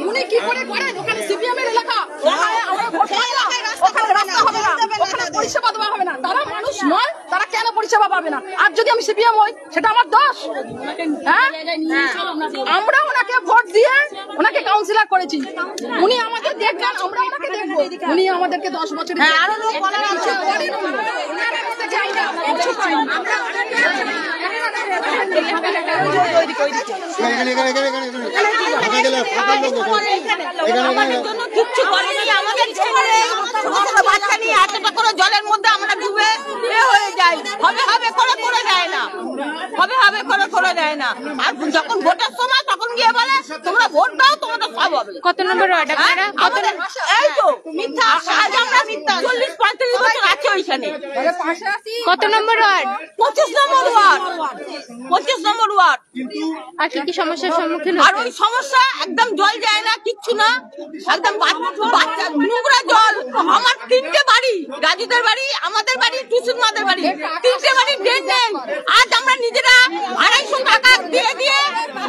উনি কি করে করেন? ওখানে সিপিএম এর এলাকা, পরিষেবা দেওয়া হবে না। তারা মানুষ নয়, তারা কেন পরিষেবা পাবে না? আর যদি আমি সিপিএম হই সেটা আমার দোষ? হ্যাঁ, আমরা ওনাকে ভোট দিয়ে ওনাকে কাউন্সিলর করেছি। উনি আমাদের দেখবেন, আমরা ওনাকে দেখবো। উনি আমাদেরকে 10 বছর কিচ্ছু করেনি আমাদের ছেলে বাচ্চা নিয়ে এতটা করে জলের মধ্যে আমরা ডুবে হয়ে যাই। হবে হবে করে দেয় না, হবে হবে করে দেয় না। আর যখন ভোটের সময় তখন গিয়ে বলে তোমরা ভোট দাও, তোমাদের সব হবে। কত নম্বর ওয়ার্ড আপনারা? এই তো মিথ্যা, আজ আমরা মিথ্যা 40-45 বছর আছে ওইখানে। কত নম্বর ওয়ার্ড? 25 নম্বর ওয়ার্ড। 25 নম্বর ওয়ার্ড। আর কি কি সমস্যার সম্মুখীন? আর ওই সমস্যা একদম জল যায় না, কিচ্ছু না, একদম বাচ্চা নোংরা জল। আমার 3টে বাড়ি, রাজুদের বাড়ি, আমাদের বাড়ি, টুসুর মাদের বাড়ি, 3টে বাড়ি ড্রেন নেই। আজ আমরা নিজেরা 250 টাকা দিয়ে দিয়ে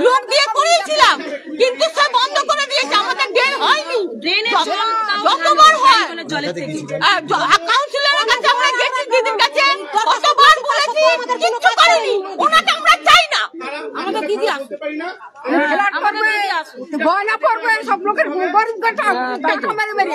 লোক দিয়ে করিয়েছিলাম, কিন্তু সে বন্ধ করে দিয়েছে। আমাদের ড্রেন হয়নি, যতবার হয় কাউন্সিলরের কাছে আমরা গেছি, দিদির কাছে কতবার বলেছি, কিচ্ছু করেনি। ওনাকে আমরা চাই না। আমাদের দিদি আসবে, গয়না পড়বে, সব লোকের টাকা মেরে মেরে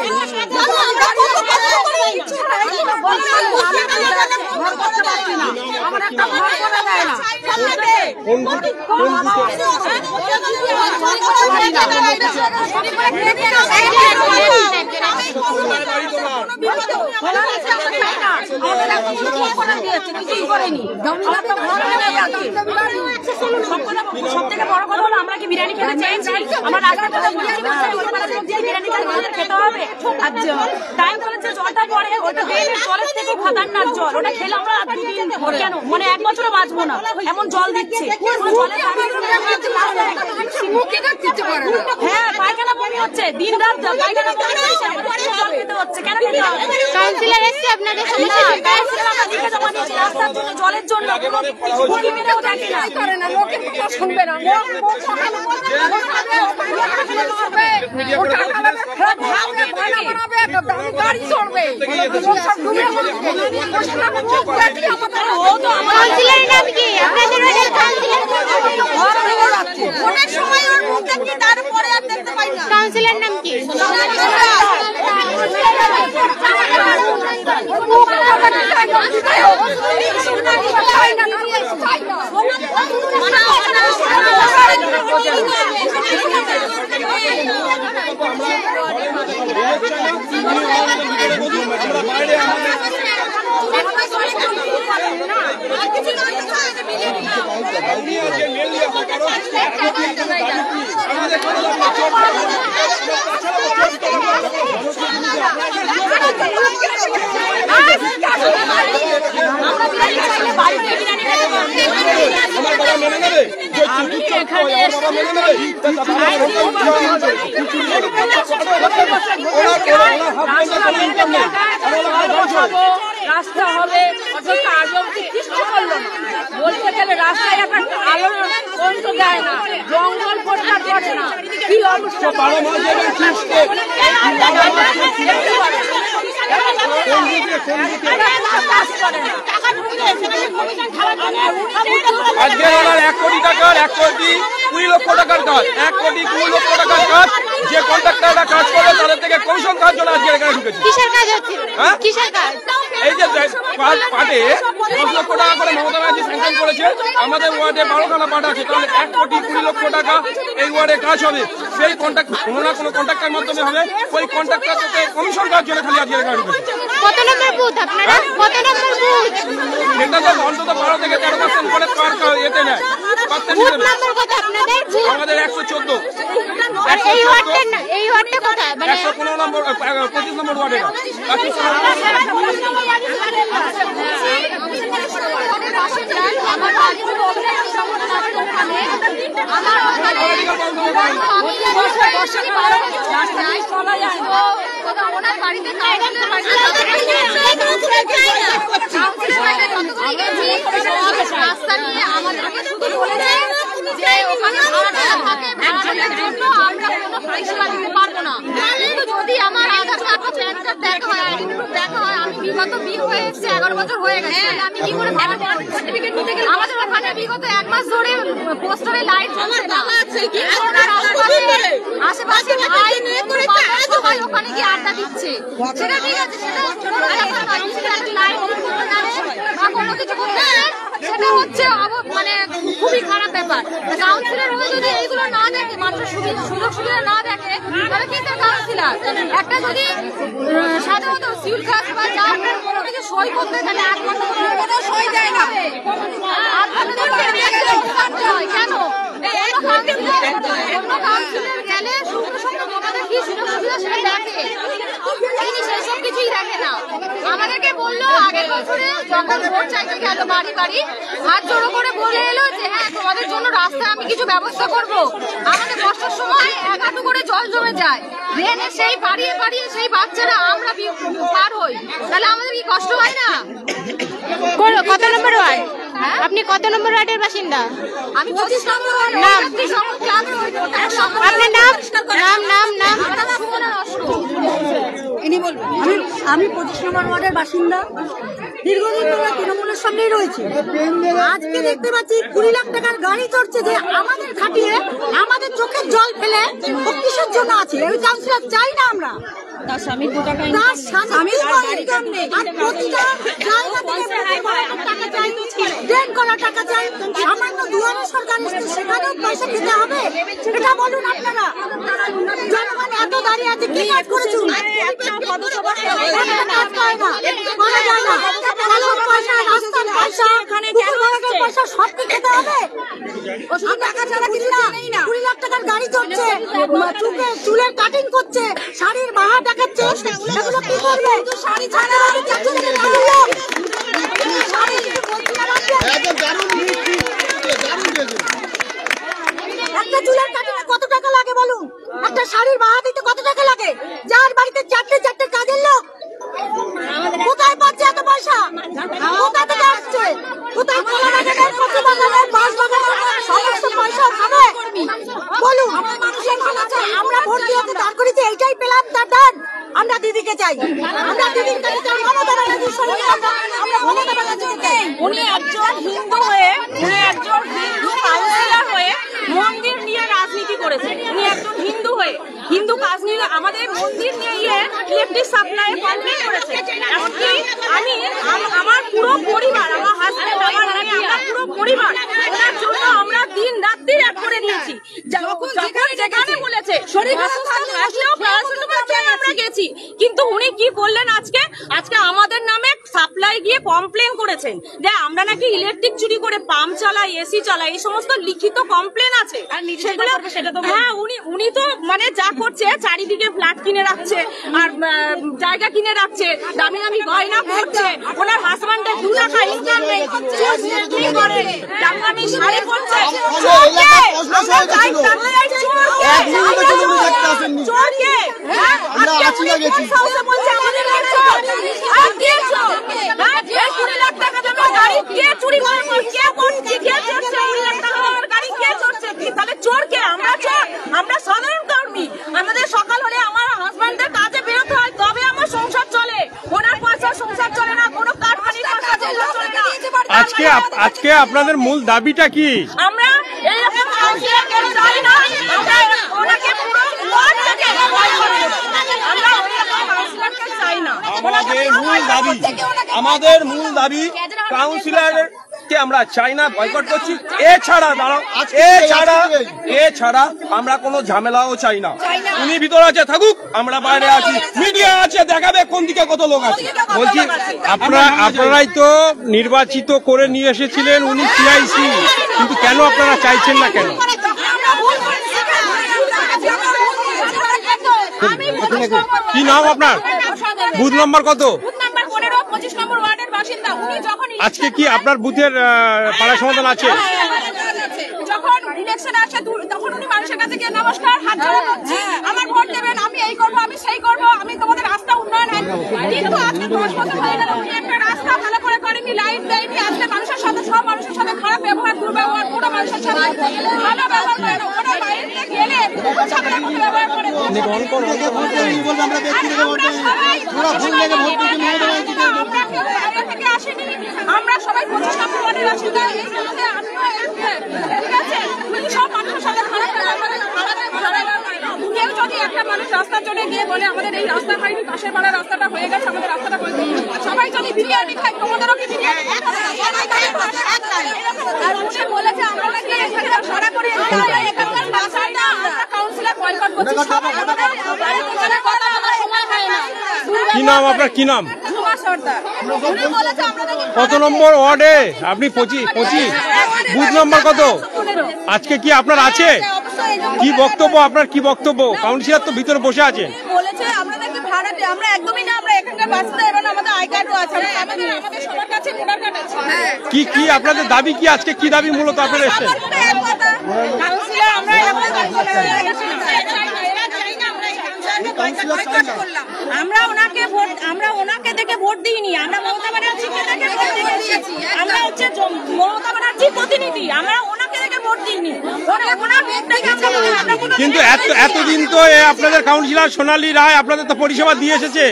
আমরা একটা ঘর করে দেয় না। সব থেকে বড় কথা হলো আমরা কি বিরিয়ানি খেতে চেয়েছি? আমরা বিরিয়ানি খেতে হবে। আর টাইম বলেছে জলটা পরে, ওটা জলের থেকে খতরনাক জল, ওটা খেলে আমরা 2 দিন কেন মানে 1 বছরে বাঁচবো না, এমন জল দিচ্ছে। হ্যাঁ, পায়খানা বমি হচ্ছে, দিন রাত পায়খানা বমি হচ্ছে, জল খেতে হচ্ছে। কেন খেতে হবে? কাউন্সিলর এসছে আপনাদের সমস্যা? রাস্তার জন্য, জলের জন্য করে না, লোকের কথা শুনবে না। গাড়ি চড়বে, কাউন্সিলরের নাম কি আপনাদের? অনেক সময় ওর মুখ দেখি, তারপরে আর দেখতে পাই না। কাউন্সিলর নাম কি? রাস্তা হবে, অথচ আগে কিছু করলো না। বলতে গেলে রাস্তায় একটা আলো পর্যন্ত দেয় না, জঙ্গল পরিষ্কার করে না, কি অবস্থা। আজকে 1 কোটি টাকার 1,20 লক্ষ টাকার কাজ, 1,20 লক্ষ টাকার কাজ। যে কন্ট্রাক্টররা কাজ করে তাদের থেকে কমিশন কাজ জন্য আজকে এখানে ঢুকেছে। কিসের কাজ হচ্ছে? কিসের কাজ? এই যে পাটে 10 লক্ষ টাকা করে মমতা ব্যানার্জি স্যাংশন করেছে। আমাদের ওয়ার্ডে 12খানা পাট আছে, তাহলে 1,20 লক্ষ টাকা এই ওয়ার্ডে কাজ হবে। সেই কন্ট্রাক্ট কোনো না কোনো কন্ট্রাক্টের মাধ্যমে হবে। ওই কন্ট্রাক্টরকে কমিশন কাজ জন্য খালি আজকে এখানে ঢুকেছে। কত নম্বর বুথ আপনারা? কত নম্বর বুথ? সেটা তো অন্তত 12 থেকে 13% করে পার এতে নেয়। বুথ নম্বর কত আপনাদের? আমাদের 114। আর এই ওয়ার্ডটা কোথায়? মানে 115 নম্বর 25 নম্বর ওয়ার্ডে। রাস্তা নিয়ে আমাদেরকে শুধু বলেছে যে ওখানে একজনের জন্য আমরা কোনো পরিষেবা দিতে পারবো না। কিন্তু যদি আমার আধার কার্ড বা প্যান কার্ড দেখা হয়, আইডেন্টি প্রুফ দেখা হয়, আমি বিগত বিয়ে হয়ে এসেছি 11 বছর হয়ে গেছে, আমি কি করে সার্টিফিকেট নিতে গেলে আমাদের ওখানে বিগত 1 মাস ধরে পোস্টারে লাইট জ্বলছে না। আশেপাশে ভাই সবাই ওখানে গিয়ে আড্ডা দিচ্ছে, সেটা ঠিক আছে, সেটা লাইট বা কোনো কিছু করতে সেটা হচ্ছে মানে খুবই খারাপ ব্যাপার। কাউন্সিলর হয়ে যদি এইগুলো না দেখে, মাত্র সুযোগ সুবিধা না দেখে, তাহলে কি তার কাউন্সিলর? একটা যদি সাধারণত সিউল কাজ বা যা কোনো কিছু সই করতে গেলে 8 ঘন্টা কোনো সই দেয় না, 8 ঘন্টা কেন? অন্য কাউন্সিলর গেলে সঙ্গে সঙ্গে তোমাদের কি সুযোগ সুবিধা সেটা দেখে, তিনি সেসব কিছুই দেখে না। আমাদেরকে বললো আগের বছরে যখন ভোট চাইতে গেল বাড়ি বাড়ি হাত জড়ো করে বলে এলো যে হ্যাঁ তোমাদের জন্য রাস্তায় আমি কিছু ব্যবস্থা করব। আমাদের বর্ষার সময় 1 হাঁটু করে জল জমে যায়, ড্রেনে সেই পাড়িয়ে পাড়িয়ে সেই বাচ্চারা আমরা পার হই, তাহলে আমাদের কি কষ্ট হয় না? কত নম্বর ওয়ার্ড? আপনি কত নম্বর ওয়ার্ডের বাসিন্দা? আমি 25 নম্বর ওয়ার্ড। নাম? আপনার নাম? নাম নাম নাম ইনি বলবেন। আমি 25 নম্বর ওয়ার্ডের বাসিন্দা, দীর্ঘদিন ধরে তৃণমূলের সঙ্গেই রয়েছে। আজকে দেখতে পাচ্ছি 20 লাখ টাকার গাড়ি চড়ছে, যে আমাদের খাটিয়ে আমাদের চোখের জল ফেলে কিসের জন্য আছে? ওই কাউন্সিলর চাই না আমরা। তার স্বামী ইনকাম নেই, আর প্রতিটা জায়গা থেকে টাকা চাই, ড্রেন করা টাকা চাই। সামান্য দুয়ারে সরকার এসছে, সেখানেও পয়সা খেতে হবে? এটা বলুন আপনারা। জনগণ এত দাঁড়িয়ে আছে, কি কাজ করেছুন? কাজ করে না, করা যায় না। চালের পয়সা, রাস্তার পয়সা, পুকুর ভাড়াটার পয়সা সব কি খেতে হবে? টাকা ছাড়া কিছু না। 20 লাখ টাকার গাড়ি চড়ছে, চুলের কাটিং করছে, শাড়ির বাহা দেখাচ্ছে, এগুলো কি করবে? শাড়ি ছাড়া একটা চুলের কাটিং কত টাকা লাগে বলুন? একটা শাড়ির বাহা দিতে কত টাকা লাগে? যার বাড়িতে 4টে কাজের লোক, কোথায় পাচ্ছে এত পয়সা? কোথা থেকে আসছে? কোথায় কলা বাগানের, কচু বাগানের, বাঁশ বাগানের সমস্ত পয়সা খাবে বলুন? আমরা ভোট দিয়ে দাঁড় করেছি, এইটাই পেলাম তার দান। আমরা দিদিকে চাই, আমরা দিদির কাছে চাই। মমতা ব্যানার্জির সঙ্গে আমরা মমতা ব্যানার্জিকে চাই। উনি একজন হিন্দু হয়ে, উনি একজন হিন্দু কাউন্সিলর হয়ে মন্দির নিয়ে রাজনীতি করেছেন। উনি একজন হিন্দু হয়ে হিন্দু কাজ নিয়ে আমাদের মন্দির নিয়ে ইলেকট্রিক সাপ্লাই কমপ্লেন করেছে। এমনকি আমার পুরো পরিবার, আমার হাজবেন্ড, আমার মেয়ে, আমার পুরো পরিবার ওনার জন্য আমরা দিন রাত্রি এক করে দিয়েছি। যখন যেখানে বলেছে আমরা গেছি, কিন্তু উনি কি করলেন? আজকে আমাদের নামে সাপ্লাই গিয়ে কমপ্লেন করেছেন যে আমরা নাকি ইলেকট্রিক চুরি করে পাম্প চালাই, এসি চালাই, এই সমস্ত লিখিত কমপ্লেন আছে। হ্যাঁ, উনি তো মানে যা করছে, চারিদিকে ফ্ল্যাট কিনে রাখছে আর জায়গা কিনে রাখছে, দামি দামি গয়না পরছে, ওনার হাজবেন্ডের 2 টাকা ইনকাম নেই, কি করে দামি দামি শাড়ি পরছে। তাহলে চোর কে? আমরা চোর? আমরা সাধারণ কর্মী। আমাদের সকাল হলে আমার হাজবেন্ডের কাজে বেরোতে হয়, তবে আমার সংসার চলে। ওনার পয়সা সংসার চলে না, কোনো কারখানির পয়সা চলে না। আজকে আপনাদের মূল দাবিটা কি? আমরা এইরকম কাউন্সিলরকে চাই না, আমরা ওনাকে পুরো ওয়ার্ড থেকে আমরা ওইরকম কাউন্সিলরকে চাই না। আমাদের মূল দাবি কাউন্সিলরকে আমরা চাই না, বয়কট করছি। এছাড়া আমরা কোনো ঝামেলাও চাই না। উনি ভিতরে আছে থাকুক, আমরা বাইরে আছি, মিডিয়া আছে, দেখাবে কোন দিকে কত লোক আছে। বলছি আপনারাই তো নির্বাচিত করে নিয়ে এসেছিলেন উনি সিআইসি, কিন্তু কেন আপনারা চাইছেন না কেন? কি নাম আপনার? বুথ নম্বর কত? আজকে কি আপনার বুথের পাড়া সমাধান আছে? যখন ইলেকশন আসে তখন উনি মানুষের কাছে গিয়ে নমস্কার, হাত জোড়া করছি, আমার ভোট দেবেন, আমি এই করবো, আমি সেই করবো, আমি তোমাদের রাস্তা উন্নয়ন আনবো। কিন্তু আজকে 10 বছর হয়ে গেল, উনি একটা রাস্তা ভালো করে করেনি, লাইট দেয়নি, আজকে মানুষের সাথে সব মানুষের সাথে খারাপ ব্যবহার, দুর্ব্যবহার, কোনো মানুষের সাথে ভালো ব্যবহার করে না। ওরা বাইরে গেলে ছাত্রের মতো ব্যবহার করে। আমরা সবাই 25 নম্বর ওয়ার্ডের বাসিন্দা। এই মুহূর্তে আমিও ঠিক আছে, সব মানুষের সাথে খারাপ ব্যবহার করে। কেউ যদি একটা মানুষ রাস্তার জন্য গিয়ে বলে আমাদের এই রাস্তা হয়নি, পাশের পাড়ার রাস্তাটা হয়ে গেছে, আমাদের রাস্তাটা করে দিন, সবাই যদি বিরিয়ানি খায়, তোমাদেরও কি বিরিয়ানি বলেছে? আমরা নাকি এখানে সারা করে এখানকার বাসাটা কাউন্সিলর বয়কট করছি। সময় হয় না। কি নাম আপনার, কি নাম? উনি বলেছে আমরা নাকি কত নম্বর ওয়ার্ডে আপনি? 25 বুথ নম্বর কত? আজকে কি আপনার আছে? কি বক্তব্য আপনার, কি বক্তব্য? কাউন্সিলর তো ভিতরে বসে আছেন। বলেছে আমরা নাকি ভাড়াটে, আমরা একদমই না, আমরা এখানকার বাসিন্দা এবং আমাদের আই কার্ডও আছে, আমাদের সবার কাছে ভোটার কার্ড আছে। কি আপনাদের দাবি কি? আজকে কি দাবি মূলত আপনারা এসেছেন? কাউন্সিলর আমরা আমরা ওনাকে দেখে ভোট দিইনি, আমরা মমতা ব্যানার্জিকে দেখে ভোট দিয়েছি। আমরা হচ্ছে মমতা ব্যানার্জির প্রতিনিধি, আমরা ওনাকে দেখে ভোট দিইনি। কিন্তু এতদিন তো আপনাদের কাউন্সিলর সোনালী রায় আপনাদের তো পরিষেবা দিয়ে এসেছে,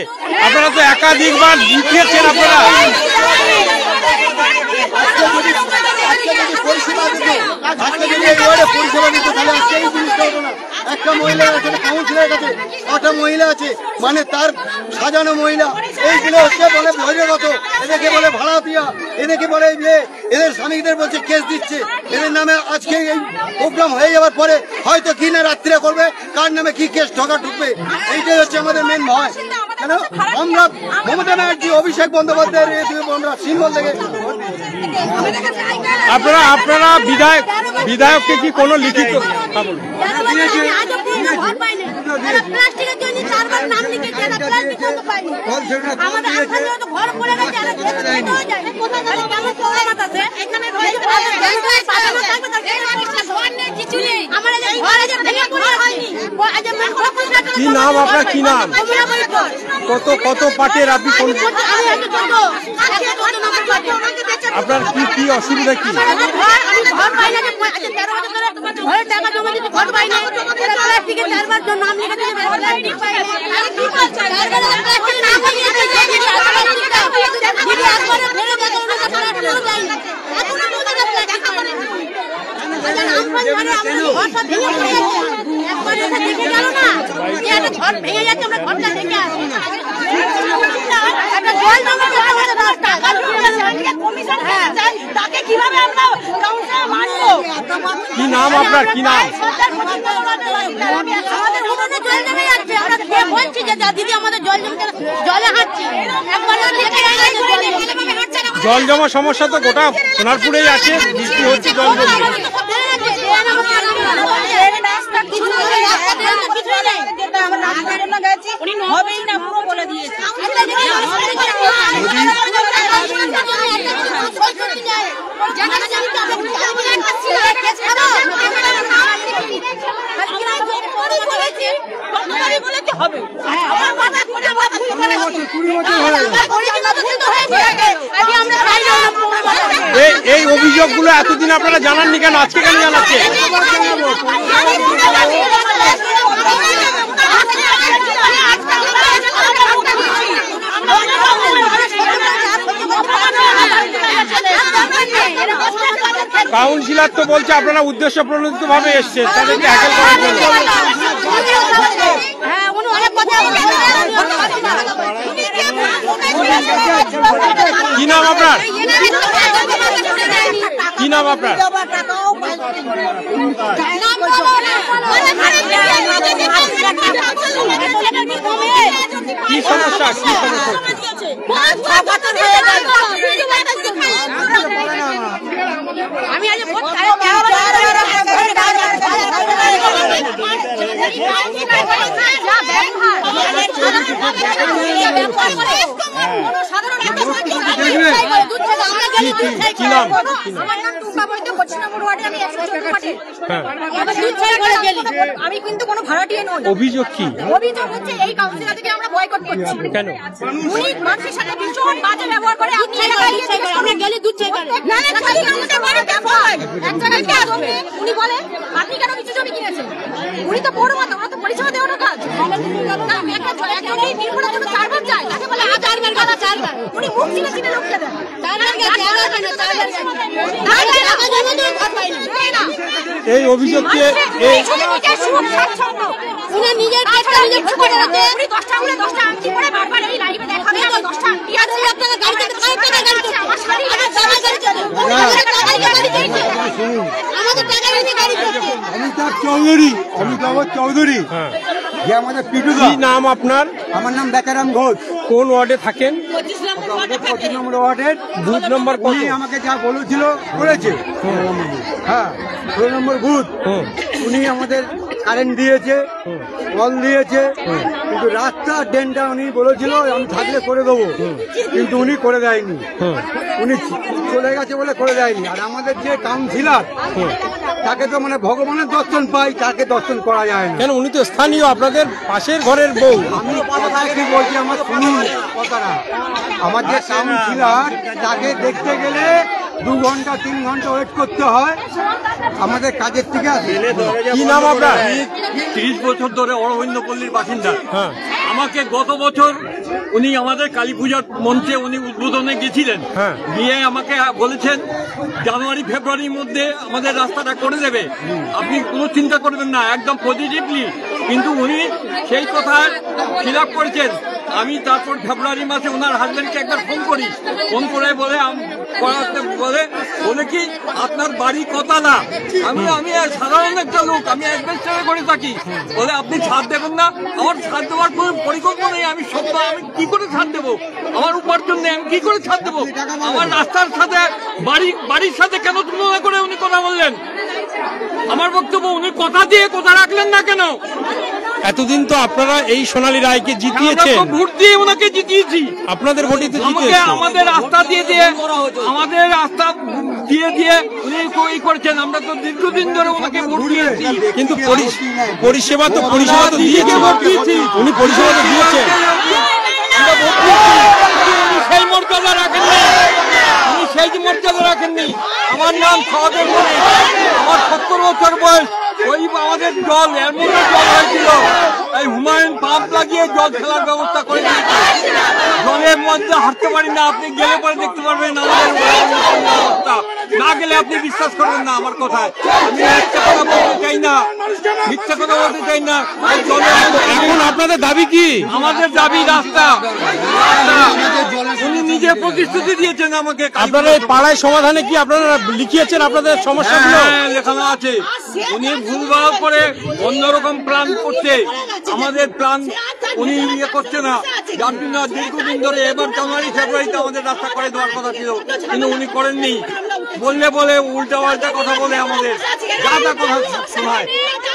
আপনারা তো একাধিকবার জিতিয়েছেন। আপনারা একটা মহিলা আছে কাউন্সিলরের কাছে, 6টা মহিলা আছে, মানে তার সাজানো মহিলা। এইগুলো হচ্ছে বলে বহিরাগত, এদেরকে বলে ভাড়াটিয়া, এদেরকে বলে যে এদের স্বামীদের বলছে কেস দিচ্ছে এদের নামে। আজকে এই প্রোগ্রাম হয়ে যাওয়ার পরে হয়তো কি না রাত্রে করবে, কার নামে কি কেস ঢুকবে, এইটাই হচ্ছে আমাদের মেন ভয়। কেন আমরা মমতা ব্যানার্জি, অভিষেক বন্দ্যোপাধ্যায়ের আমরা সিম্বল থেকে আপনারা বিধায়ককে কি কোনো লিখিত কি নাম আপনার, কি নাম? কত পাটের আপনি? আপনার কি অসুবিধা কি? কি নাম আপনার, কি নাম? দিদি আমাদের জল জলে হাঁটছে, জল জমা সমস্যা তো গোটা সোনারপুরেই আছে, বৃষ্টি হচ্ছে জল জমে। হবেই না, পুরো বলে দিয়েছে। এই অভিযোগগুলো এতদিন আপনারা জানাননি কেন? আজকে কেন জানাচ্ছে? কাউন্সিলর তো বলছে আপনারা উদ্দেশ্য প্রণোদিত ভাবে এসছেন, তাদেরকে হ্যাকেল করার জন্য। কি নাম আপনার, কি নাম আপনার? কি সমস্যা, কি সমস্যা? আমি আজ ভোট সাধারণ দেখবেন কি নাম আমার নাম টুম্পা বৈদ্য, 25 নম্বর ওয়ার্ডে আমি 114 পার্টি। হ্যাঁ। এবার দুধ ছাই করে গেলি। আমি কিন্তু কোনো ভাড়াটিয়া নই। অভিযোগ কি অভিযোগ হচ্ছে এই কাউন্সিলর থেকে আমরা বয়কট করছি। কেন উনি মানুষের সাথে ভীষণ বাজে ব্যবহার করে। আমরা গেলে দুধ ছাই করে। না না, খালি আমাদের বাড়িতে ভয়। এক জায়গায় কে আসবে? উনি বলে আপনি কেন কিছু জমি কিনেছেন? উনি তো বড় মাথা, ওরা তো পরিষেবা দেওয়ার কাজ। না, একজনই নির্ভরের জন্য 4 বার যায়। তাকে বলে 4 বার কথা 4 বার। উনি মুখ চিনে চিনে লোককে দেন। 4 বার গেছে, 4 বার গেছে, 4 বার গেছে। না না, টাকা জমা দিয়ে ঘর পাইনি। না। এই অভিযোগকে এই উনি নিজের কাজটা নিজে ঠিক করে রাখে। উনি 10টা উনি 10টা আংটি পরে বারবার এই লাইভে দেখাবে আমার 10টা আংটি আছে। আপনারা গাড়িতে 5 টাকা গাড়িতে আমার শাড়ি আমার জামা গাড়িতে আমাদের টাকা দিয়ে গাড়ি দিয়েছে। আমাদের টাকা দিয়ে গাড়ি দিয়েছে। অমিতাভ চৌধুরী, অমিতাভ চৌধুরী যে আমাদের পিটুদা। কি নাম আপনার? আমার নাম বেকারাম ঘোষ। কোন ওয়ার্ডে থাকেন? 25 নম্বর ওয়ার্ডের বুথ নম্বর কত? উনি আমাকে যা বলেছিল করেছে। হ্যাঁ, 16 নম্বর বুথ। উনি আমাদের কারেন্ট দিয়েছে, কল দিয়েছে, কিন্তু রাস্তা ড্রেনটা উনি বলেছিল আমি থাকলে করে দেবো, কিন্তু উনি করে দেয়নি। উনি চলে গেছে বলে করে দেয়নি। আর আমাদের যে কাউন্সিলর তাকে তো মানে ভগবানের দর্শন পাই, তাকে দর্শন করা যায় না। কেন উনি তো স্থানীয়, আপনাদের পাশের ঘরের বউ। আমি কথা কি বলছি আমার শুনুন কথাটা। আমার যে কাউন্সিলর তাকে দেখতে গেলে 2 ঘন্টা 3 ঘন্টা ওয়েট করতে হয় আমাদের কাজের থেকে আসে। কি নাম আপনার? 30 বছর ধরে অরবিন্দপল্লীর বাসিন্দা। হ্যাঁ। আমাকে গত বছর উনি আমাদের কালী পূজার মঞ্চে উনি উদ্বোধনে গেছিলেন। হ্যাঁ। গিয়ে আমাকে বলেছেন জানুয়ারি ফেব্রুয়ারির মধ্যে আমাদের রাস্তাটা করে দেবে, আপনি কোনো চিন্তা করবেন না, একদম পজিটিভলি। কিন্তু উনি সেই কথা খিলাপ করেছেন। আমি তারপর ফেব্রুয়ারি মাসে ওনার হাজবেন্ডকে একবার ফোন করি, ফোন করে বলে বলে কি আপনার বাড়ি কতলা? আমি সাধারণ একটা লোক, আমি অ্যাডভেস্টারে করে থাকি। বলে আপনি ছাড় দেবেন না? আমার ছাড় দেওয়ার কোনো পরিকল্পনা নেই। আমি কি করে ছাড় দেবো? আমার উপার্জন নেই, আমি কি করে ছাড় দেবো? আমার রাস্তার সাথে বাড়ির সাথে কেন তুলনা করে উনি কথা বললেন? আমার বক্তব্য, উনি কথা দিয়ে কথা রাখলেন না কেন? এতদিন তো আপনারা এই সোনালী রায়কে জিতিয়েছেন, ভোট দিয়ে ওনাকে জিতিয়েছি। আপনাদের ভোটে তো আমাকে জিতিয়েছেন। আমাদের রাস্তা দিয়ে উনি এই করেছেন। আমরা তো দীর্ঘদিন ধরে ওনাকে ভোট দিয়েছি, কিন্তু পরিষেবা তো দিয়েছে, উনি পরিষেবা তো দিয়েছেন। সেই মর্যাদা রাখেননি, উনি সেই মর্যাদা রাখেননি। আমার নাম সহদেব মনি, আমার 70 বছর বয়স। ওই আমাদের জল এমন জল হয়েছিল, এই হুমায়ুন পাম্প লাগিয়ে জল ফেলার ব্যবস্থা করে দিয়েছে। জলের মধ্যে হাঁটতে পারি না, আপনি গেলে পরে দেখতে পারবেন আমাদের অবস্থা। না গেলে আপনি বিশ্বাস করবেন না আমার কথায়। আমি মিথ্যা কথা বলতে চাই না, মিথ্যা কথা বলতে চাই না। এখন আপনাদের দাবি কি? আমাদের দাবি রাস্তা। উনি নিজে প্রতিশ্রুতি দিয়েছেন আমাকে। আপনারা এই পাড়ায় সমাধানে কি আপনারা লিখিয়েছেন আপনাদের সমস্যাগুলো? হ্যাঁ, লেখানো আছে। উনি ভুলভাল করে অন্যরকম প্ল্যান করছে, আমাদের প্ল্যান উনি ইয়ে করছে না। যার জন্য দীর্ঘদিন ধরে এবার জানুয়ারি ফেব্রুয়ারিতে আমাদের রাস্তা করে দেওয়ার কথা ছিল, কিন্তু উনি করেননি। বলে উল্টা পাল্টা কথা বলে আমাদের যা যা কথা শোনায়।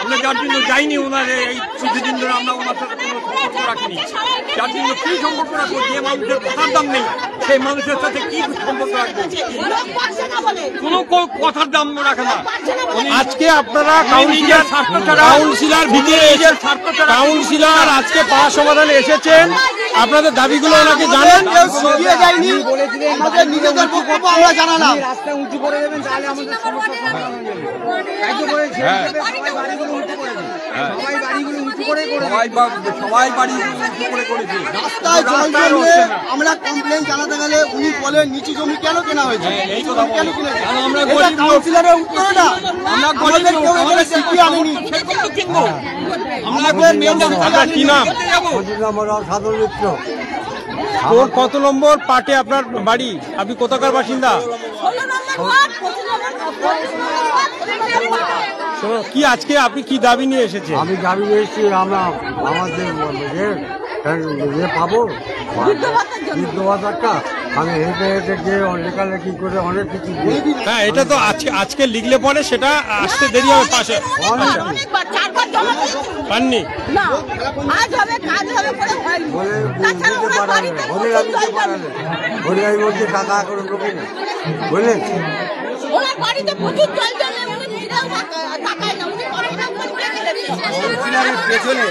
আমরা যার জন্য যাইনি ওনার এই কিছুদিন ধরে, আমরা ওনার সাথে কোনো সম্পর্ক রাখিনি। যার জন্য কি সম্পর্ক রাখবো? যে মানুষের কথার দাম নেই সেই মানুষের সাথে কি সম্পর্ক রাখবো? কোনো কথার দাম রাখে না। আজকে আপনারা কাউন্সিলর আজকে পাড়া সমাধানে এসেছেন, আপনাদের দাবিগুলো ওনাকে জানেন? আমাদের নিজেদের বক্তব্য আমরা জানালাম। রাস্তা উঁচু করে দেবেন তাহলে আমাদের সমস্যা সবাই বাড়ি উঁচু করে করেছে। রাস্তায় জল জমলে আমরা কমপ্লেন জানাতে গেলে উনি বলে নিচু জমি কেন কেনা হয়েছে, নিচু জমি কেন কিনেছে? এটা কাউন্সিলরের উত্তর না। আমাদের কেউ এখানে সিপি আনেনি। আপনার কি নাম? কত নম্বর পার্টে আপনার বাড়ি? আপনি কোথাকার বাসিন্দা? কি আজকে আপনি কি দাবি নিয়ে এসেছেন? আমি দাবি নিয়ে এসেছি, আমরা আমাদের পাবো বৃদ্ধ ভাতাটা। আমি হেঁটে হেঁটে গিয়ে লেখালেখি করে অনেক কিছু। হ্যাঁ, এটা তো আজকে লিখলে পরে সেটা আসতে দেরি হবে পাশে। পাননি? না, আজ হবে কাজ হবে করে হয়নি। তাছাড়া ওরা বাড়িতে প্রচুর জল জমে। হরিয়াই বলছে টাকা করে ঢোকে না বুঝলেন, ওনার বাড়িতে প্রচুর জল জমে, উনি নিজেও তাকায় না, উনি পড়াশোনা করে রেখে দেবে। কাউন্সিলরের পেছনে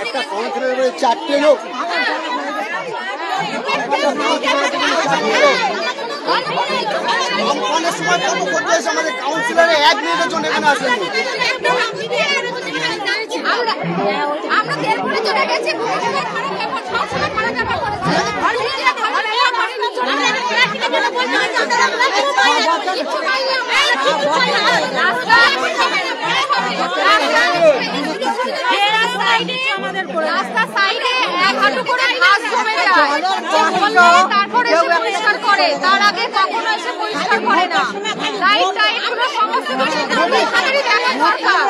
একটা কাউন্সিলরের 4টে লোক আমফানের সময় কত করতে এসে আমাদের কাউন্সিলরে 1 মিনিটের জন্য এখানে আসেনি। আমরা দেড় চলে গেছি, রাস্তার সাইডে 1 হাঁটু করে ঘাস জমে যায়, তারপরে পরিষ্কার করে, তার আগে কখনো এসে পরিষ্কার করে না। লাইট টাইট গুলো সমস্ত কিছু তাড়াতাড়ি দেখা দরকার।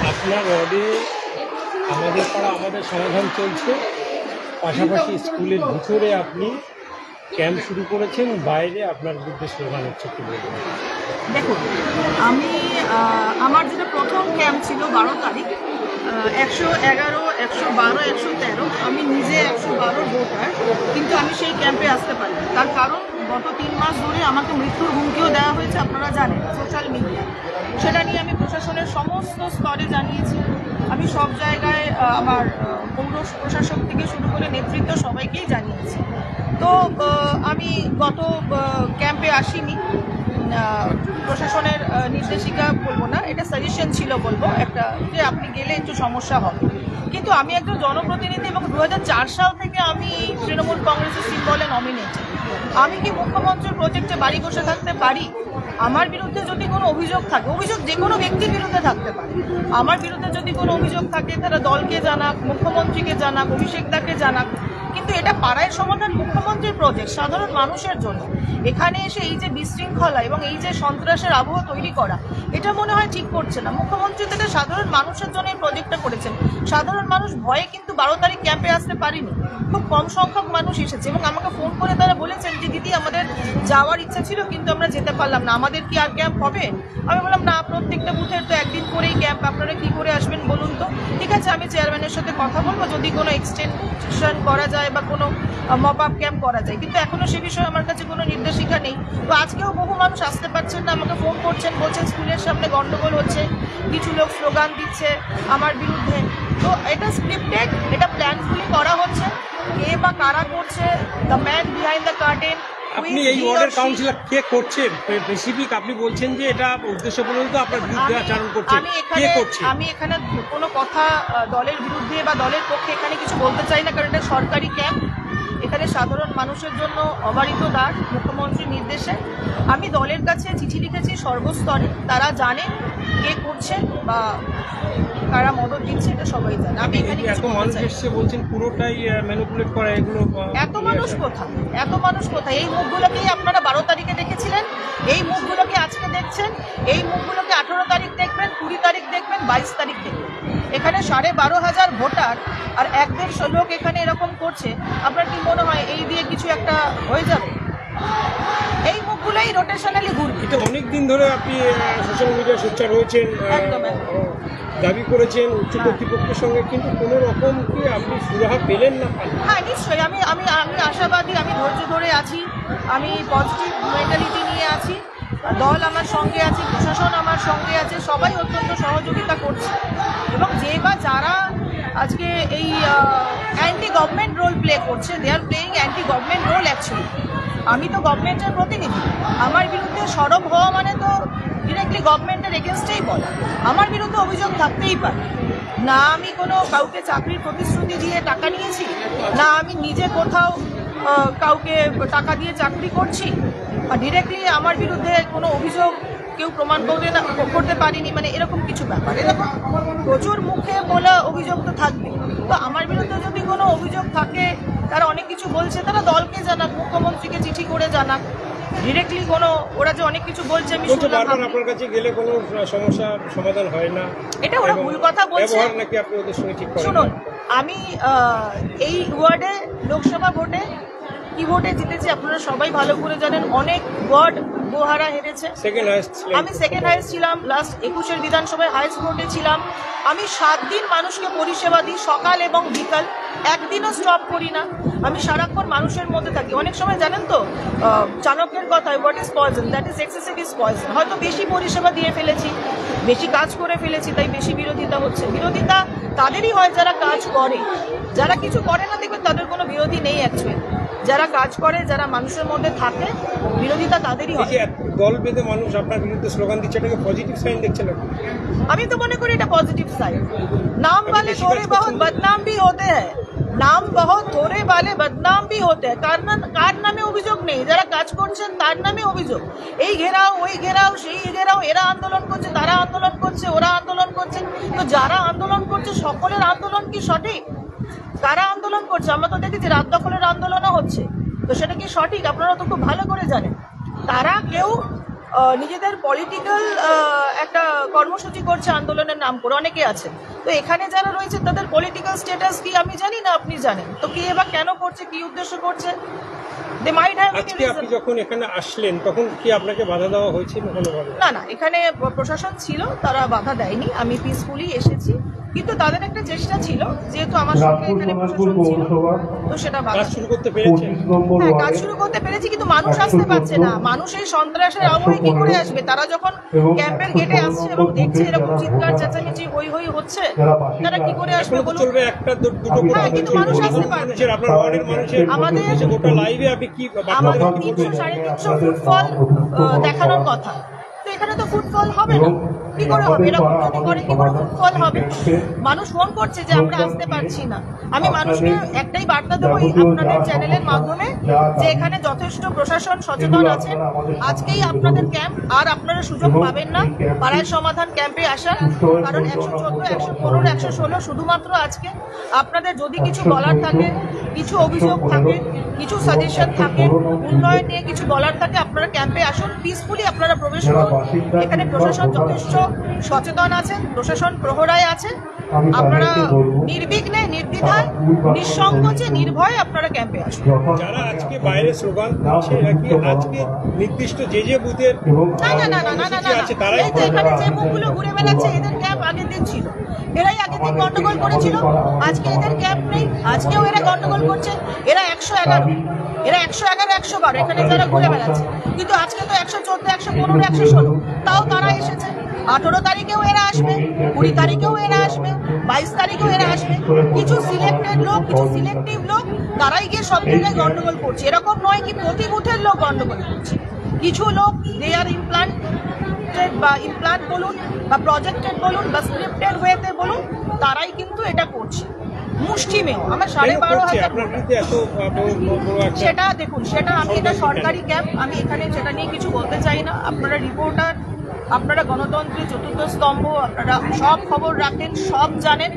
আপনার ওয়ার্ডে আমাদের পাড়া আমাদের সমাধান চলছে, পাশাপাশি স্কুলের ভিতরে আপনি ক্যাম্প শুরু করেছেন, বাইরে আপনার বিরুদ্ধে স্লোগান হচ্ছে, কি বলবেন? দেখুন, আমি আমার যেটা প্রথম ক্যাম্প ছিল 12 তারিখ, 111, 112, 113, আমি নিজে 112 ভোটার, কিন্তু আমি সেই ক্যাম্পে আসতে পারি। তার কারণ গত 3 মাস ধরে আমাকে মৃত্যুর হুমকিও দেওয়া হয়েছে, আপনারা জানেন, সোশ্যাল মিডিয়া। সেটা নিয়ে আমি প্রশাসনের সমস্ত স্তরে জানিয়েছি। আমি সব জায়গায় আমার পৌর প্রশাসক থেকে শুরু করে নেতৃত্ব সবাইকেই জানিয়েছি। তো আমি গত ক্যাম্পে আসিনি, প্রশাসনের নির্দেশিকা বলবো না, এটা সাজেশন ছিল বলবো একটা, যে আপনি গেলে একটু সমস্যা হবে। কিন্তু আমি একজন জনপ্রতিনিধি এবং 2004 সাল থেকে আমি তৃণমূল কংগ্রেসের সিম্বলে নমিনেটেড। আমি কি মুখ্যমন্ত্রীর প্রজেক্টে বাড়ি বসে থাকতে পারি? আমার বিরুদ্ধে যদি কোনো অভিযোগ থাকে, অভিযোগ যে কোনো ব্যক্তির বিরুদ্ধে থাকতে পারে, আমার বিরুদ্ধে যদি কোনো অভিযোগ থাকে তারা দলকে জানাক, মুখ্যমন্ত্রীকে জানাক, অভিষেক দাকে জানাক। কিন্তু এটা পাড়ায় সমাধান মুখ্যমন্ত্রীর প্রজেক্ট, সাধারণ মানুষের জন্য। এখানে এসে এই যে বিশৃঙ্খলা এবং এই যে সন্ত্রাসের আবহ তৈরি করা, এটা মনে হয় ঠিক করছে না। মুখ্যমন্ত্রী থেকে সাধারণ মানুষের জন্য এই প্রজেক্টটা করেছেন। সাধারণ মানুষ ভয়ে কিন্তু 12 তারিখ ক্যাম্পে আসতে পারেনি, খুব কম সংখ্যক মানুষ এসেছে এবং আমাকে ফোন করে তারা বলেছেন যে দিদি আমাদের যাওয়ার ইচ্ছা ছিল কিন্তু আমরা যেতে পারলাম না, আমাদের কি আর ক্যাম্প হবে? আমি বললাম না, প্রত্যেকটা বুথের তো একদিন করেই ক্যাম্প, আপনারা কি করে আসবেন বলুন তো। ঠিক আছে, আমি চেয়ারম্যানের সাথে কথা বলবো যদি কোনো এক্সটেনশন করা যায় বা কোনো মপ আপ ক্যাম্প করা যায়, কিন্তু এখনো সে বিষয়ে আমার কাছে কোনো নির্দেশিকা নেই। তো আজকেও বহু মানুষ আসতে পারছেন না, আমাকে ফোন করছেন, বলছেন স্কুলের সামনে গন্ডগোল হচ্ছে, কিছু লোক স্লোগান দিচ্ছে আমার বিরুদ্ধে। তো এটা স্ক্রিপ্টেড, এটা প্ল্যানফুলি করা হচ্ছে। কে বা কারা করছে, the man behind the curtain. আপনি এই ওয়ার্ডের কাউন্সিলর কে করছেন স্পেসিফিক? আপনি বলছেন যে এটা উদ্দেশ্যপ্রণোদিত আপনার বিরুদ্ধে আচরণ করছে, কে করছে? আমি এখানে কোনো কথা দলের বিরুদ্ধে বা দলের পক্ষে এখানে কিছু বলতে চাই না, কারণ এটা সরকারি ক্যাম্প। এখানে সাধারণ মানুষের জন্য অবারিত দ্বার, মুখ্যমন্ত্রীর নির্দেশে। আমি দলের কাছে চিঠি লিখেছি সর্বস্তরে, তারা জানে কে করছে বা কারা মদত দিচ্ছে, এটা সবাই জানে। আমি এখানে এত মানুষ এসছে বলছেন পুরোটাই ম্যানিপুলেট করা, এগুলো এত মানুষ কোথায়? এত মানুষ কোথায়? এই মুখগুলোকেই আপনারা 12 তারিখে দেখেছিলেন, এই মুখগুলোকে আজকে দেখছেন, এই মুখগুলোকে 18 তারিখ দেখবেন, 20 তারিখ দেখবেন, 22 তারিখ দেখবেন। এখানে 12,500 ভোটার আর 1-1.5 লোক এখানে এরকম করছে। আপনার কি মনে হয় এই দিয়ে কিছু একটা হয়ে যাবে? এই মুখগুলোই রোটেশনালি ঘুরবে। এটা অনেকদিন ধরে আপনি সোশ্যাল মিডিয়ায় সোচ্চার হয়েছেন, দাবি করেছেন উচ্চ কর্তৃপক্ষের সঙ্গে, কিন্তু কোনো রকম কি আপনি সুরাহা পেলেন না? হ্যাঁ, নিশ্চয়ই। আমি আমি আমি আশাবাদী, আমি ধৈর্য ধরে আছি, আমি পজিটিভ মেন্টালিটি নিয়ে আছি। দল আমার সঙ্গে আছে, প্রশাসন আমার সঙ্গে আছে, সবাই অত্যন্ত সহযোগিতা করছে। এবং যে বা যারা আজকে এই অ্যান্টি গভর্নমেন্ট রোল প্লে করছে, they are playing anti government role actually. আমি তো গভর্নমেন্টের প্রতিনিধি, আমার বিরুদ্ধে সরব হওয়া মানে তো ডিরেক্টলি গভর্নমেন্টের এগেনস্টেই বলা। আমার বিরুদ্ধে অভিযোগ থাকতেই পারে। না আমি কোনো কাউকে চাকরির প্রতিশ্রুতি দিয়ে টাকা নিয়েছি, না আমি নিজে কোথাও কাউকে টাকা দিয়ে চাকরি করছি, বা ডিরেক্টলি আমার বিরুদ্ধে কোনো অভিযোগ কেউ প্রমাণ করতে পারিনি, মানে এরকম কিছু ব্যাপার। এরকম প্রচুর মুখে বলা অভিযোগ তো থাকবে। তো আমার বিরুদ্ধে যদি কোনো অভিযোগ থাকে, তারা অনেক কিছু বলছে, তারা দলকে জানাক, মুখ্যমন্ত্রীকে চিঠি করে জানাক। ডিরেক্টলি কোনো ওরা যে অনেক কিছু বলছে আমি শুনলাম, আপনার কাছে গেলে কোনো সমস্যার সমাধান হয় না, এটা ওরা ভুল কথা বলছে। নাকি আপনি ওদের সঙ্গে ঠিক করেন? শুনুন, আমি এই ওয়ার্ডে লোকসভা ভোটে কি ভোটে জিতেছি আপনারা সবাই ভালো করে জানেন। অনেক ওয়ার্ড গোহারা হেরেছে, আমি সেকেন্ড হাইয়েস্ট ছিলাম। লাস্ট 21-এর বিধানসভায় হাইয়েস্ট ভোটে ছিলাম। আমি 7 দিন মানুষকে পরিষেবা দিই, সকাল এবং বিকাল, একদিনও স্টপ করি না। আমি সারাক্ষণ মানুষের মধ্যে থাকি। অনেক সময় জানেন তো চাণক্যের কথায়, what is poison, that is excessive is poison. হয়তো বেশি পরিষেবা দিয়ে ফেলেছি, বেশি কাজ করে ফেলেছি, তাই বেশি বিরোধিতা হচ্ছে। বিরোধিতা তাদেরই হয় যারা কাজ করে, যারা কিছু করে না দেখবেন তাদের কোনো বিরোধী নেই অ্যাকচুয়ালি। যারা কাজ করে, যারা মানুষের মধ্যে থাকে, বিরোধিতা তাদেরই হয়। দল বেঁধে মানুষ আপনার বিরুদ্ধে স্লোগান দিচ্ছে, এটাকে পজিটিভ সাইন দেখছেন? আমি তো মনে করি এটা পজিটিভ সাইন। নাম वाले थोड़े बहुत बदनाम भी होते हैं, নাম बहुत थोड़े वाले बदनाम भी होते हैं। কার নামে অভিযোগ নেই, যারা কাজ করছেন তার নামে অভিযোগ। এই ঘেরাও, ওই ঘেরাও, সেই ঘেরাও, এরা আন্দোলন করছে, তারা আন্দোলন করছে, ওরা আন্দোলন করছে। তো যারা আন্দোলন করছে সকলের আন্দোলন কি সঠিক? কারা আন্দোলন করছে? আমরা তো দেখেছি রাত দখলের আন্দোলনও হচ্ছে, তো সেটা কি সঠিক? আপনারা তো খুব ভালো করে জানেন। তারা কেউ নিজেদের পলিটিক্যাল একটা কর্মসূচি করছে আন্দোলনের নাম করে, অনেকে আছে। তো এখানে যারা রয়েছে তাদের পলিটিক্যাল স্ট্যাটাস কি আমি জানি না, আপনি জানেন। তো কে বা কেন করছে, কি উদ্দেশ্য করছে, they might have আজকে আপনি যখন এখানে আসলেন তখন কি আপনাকে বাধা দেওয়া হয়েছিল কোনোভাবে? না, এখানে প্রশাসন ছিল, তারা বাধা দেয়নি, আমি পিসফুলি এসেছি। কিন্তু তাদের একটা চেষ্টা ছিল, যেহেতু আমার সঙ্গে এখানে প্রশাসন ছিল, তো সেটা কাজ শুরু করতে পেরেছে। হ্যাঁ, কাজ শুরু করতে পেরেছি, কিন্তু মানুষ আসতে পারছে না। মানুষ এই সন্ত্রাসের আবহে কি করে আসবে? তারা যখন ক্যাম্পের গেটে আসছে এবং দেখছে এরকম চিৎকার চেঁচামেচি হই হই হচ্ছে, তারা কি করে আসবে বলুন? চলবে একটা দুটো হ্যাঁ, কিন্তু মানুষ আসতে পারবে। আপনার ওয়ার্ডের মানুষের আমাদের গোটা লাইভে আপনি কি আমাদের 300-350 ফুটফল দেখানোর কথা, তো এখানে তো ফুটফল হবে না। কি করে হবে? এরকম যদি করে কি করে ফুটফল হবে? মানুষ ফোন করছে যে আমরা আসতে পারছি না। আমি মানুষকে একটাই বার্তা দেবো আপনাদের চ্যানেলের মাধ্যমে, যে এখানে যথেষ্ট প্রশাসন সচেতন আছেন। আজকেই আপনাদের ক্যাম্প, আর আপনারা সুযোগ পাবেন না পাড়ায় সমাধান ক্যাম্পে আসার, কারণ 114, 115, 116 শুধুমাত্র আজকে। আপনাদের যদি কিছু বলার থাকে, কিছু অভিযোগ থাকে, কিছু সাজেশন থাকে, উন্নয়ন নিয়ে কিছু বলার থাকে, আপনারা ক্যাম্পে আসুন, পিসফুলি আপনারা প্রবেশ করুন। এখানে প্রশাসন যথেষ্ট সচেতন আছেন, প্রশাসন প্রহরায় আছেন। আপনারা নির্বিঘ্নে, নির্দ্বিধায়, নিঃসংকোচে, নির্ভয়ে আপনারা ক্যাম্পে আসুন। যারা আজকে বাইরে স্লোগান দিচ্ছে নাকি আজকে নির্দিষ্ট যে বুথের এই তো এখানে যে মুখগুলো ঘুরে বেড়াচ্ছে, এদের ক্যাম্প আগের দিন ছিল, এরাই আগের দিন গন্ডগোল করেছিল। আজকে এদের ক্যাম্প নেই, আজকেও এরা গন্ডগোল করছে। এরা 111, 112, এখানে যারা ঘুরে বেড়াচ্ছে। কিন্তু আজকে তো 114, 115, 116, তাও তারা এসেছে। 18 তারিখেও এরা আসবে, 20 তারিখেও এরা আসবে, 22 তারিখেও এরা আসবে। কিছু সিলেক্টেড লোক, কিছু সিলেক্টিভ লোক, তারাই গিয়ে সব জায়গায় গন্ডগোল করছে। এরকম নয় কি প্রতি বুথের লোক গন্ডগোল করছে। কিছু লোক দে আর ইমপ্লান্টেড বা ইমপ্লান্ট বলুন বা প্রজেক্টেড বলুন বা স্ক্রিপ্টেড ওয়েতে বলুন, তারাই কিন্তু এটা করছে মুষ্টিমেয়। আমার 12,500 সেটা দেখুন, সেটা আমি, এটা সরকারি ক্যাম্প, আমি এখানে সেটা নিয়ে কিছু বলতে চাই না। আপনারা রিপোর্টার, আপনারা গণতন্ত্রের চতুর্থ স্তম্ভ, আপনারা সব খবর রাখেন, সব জানেন,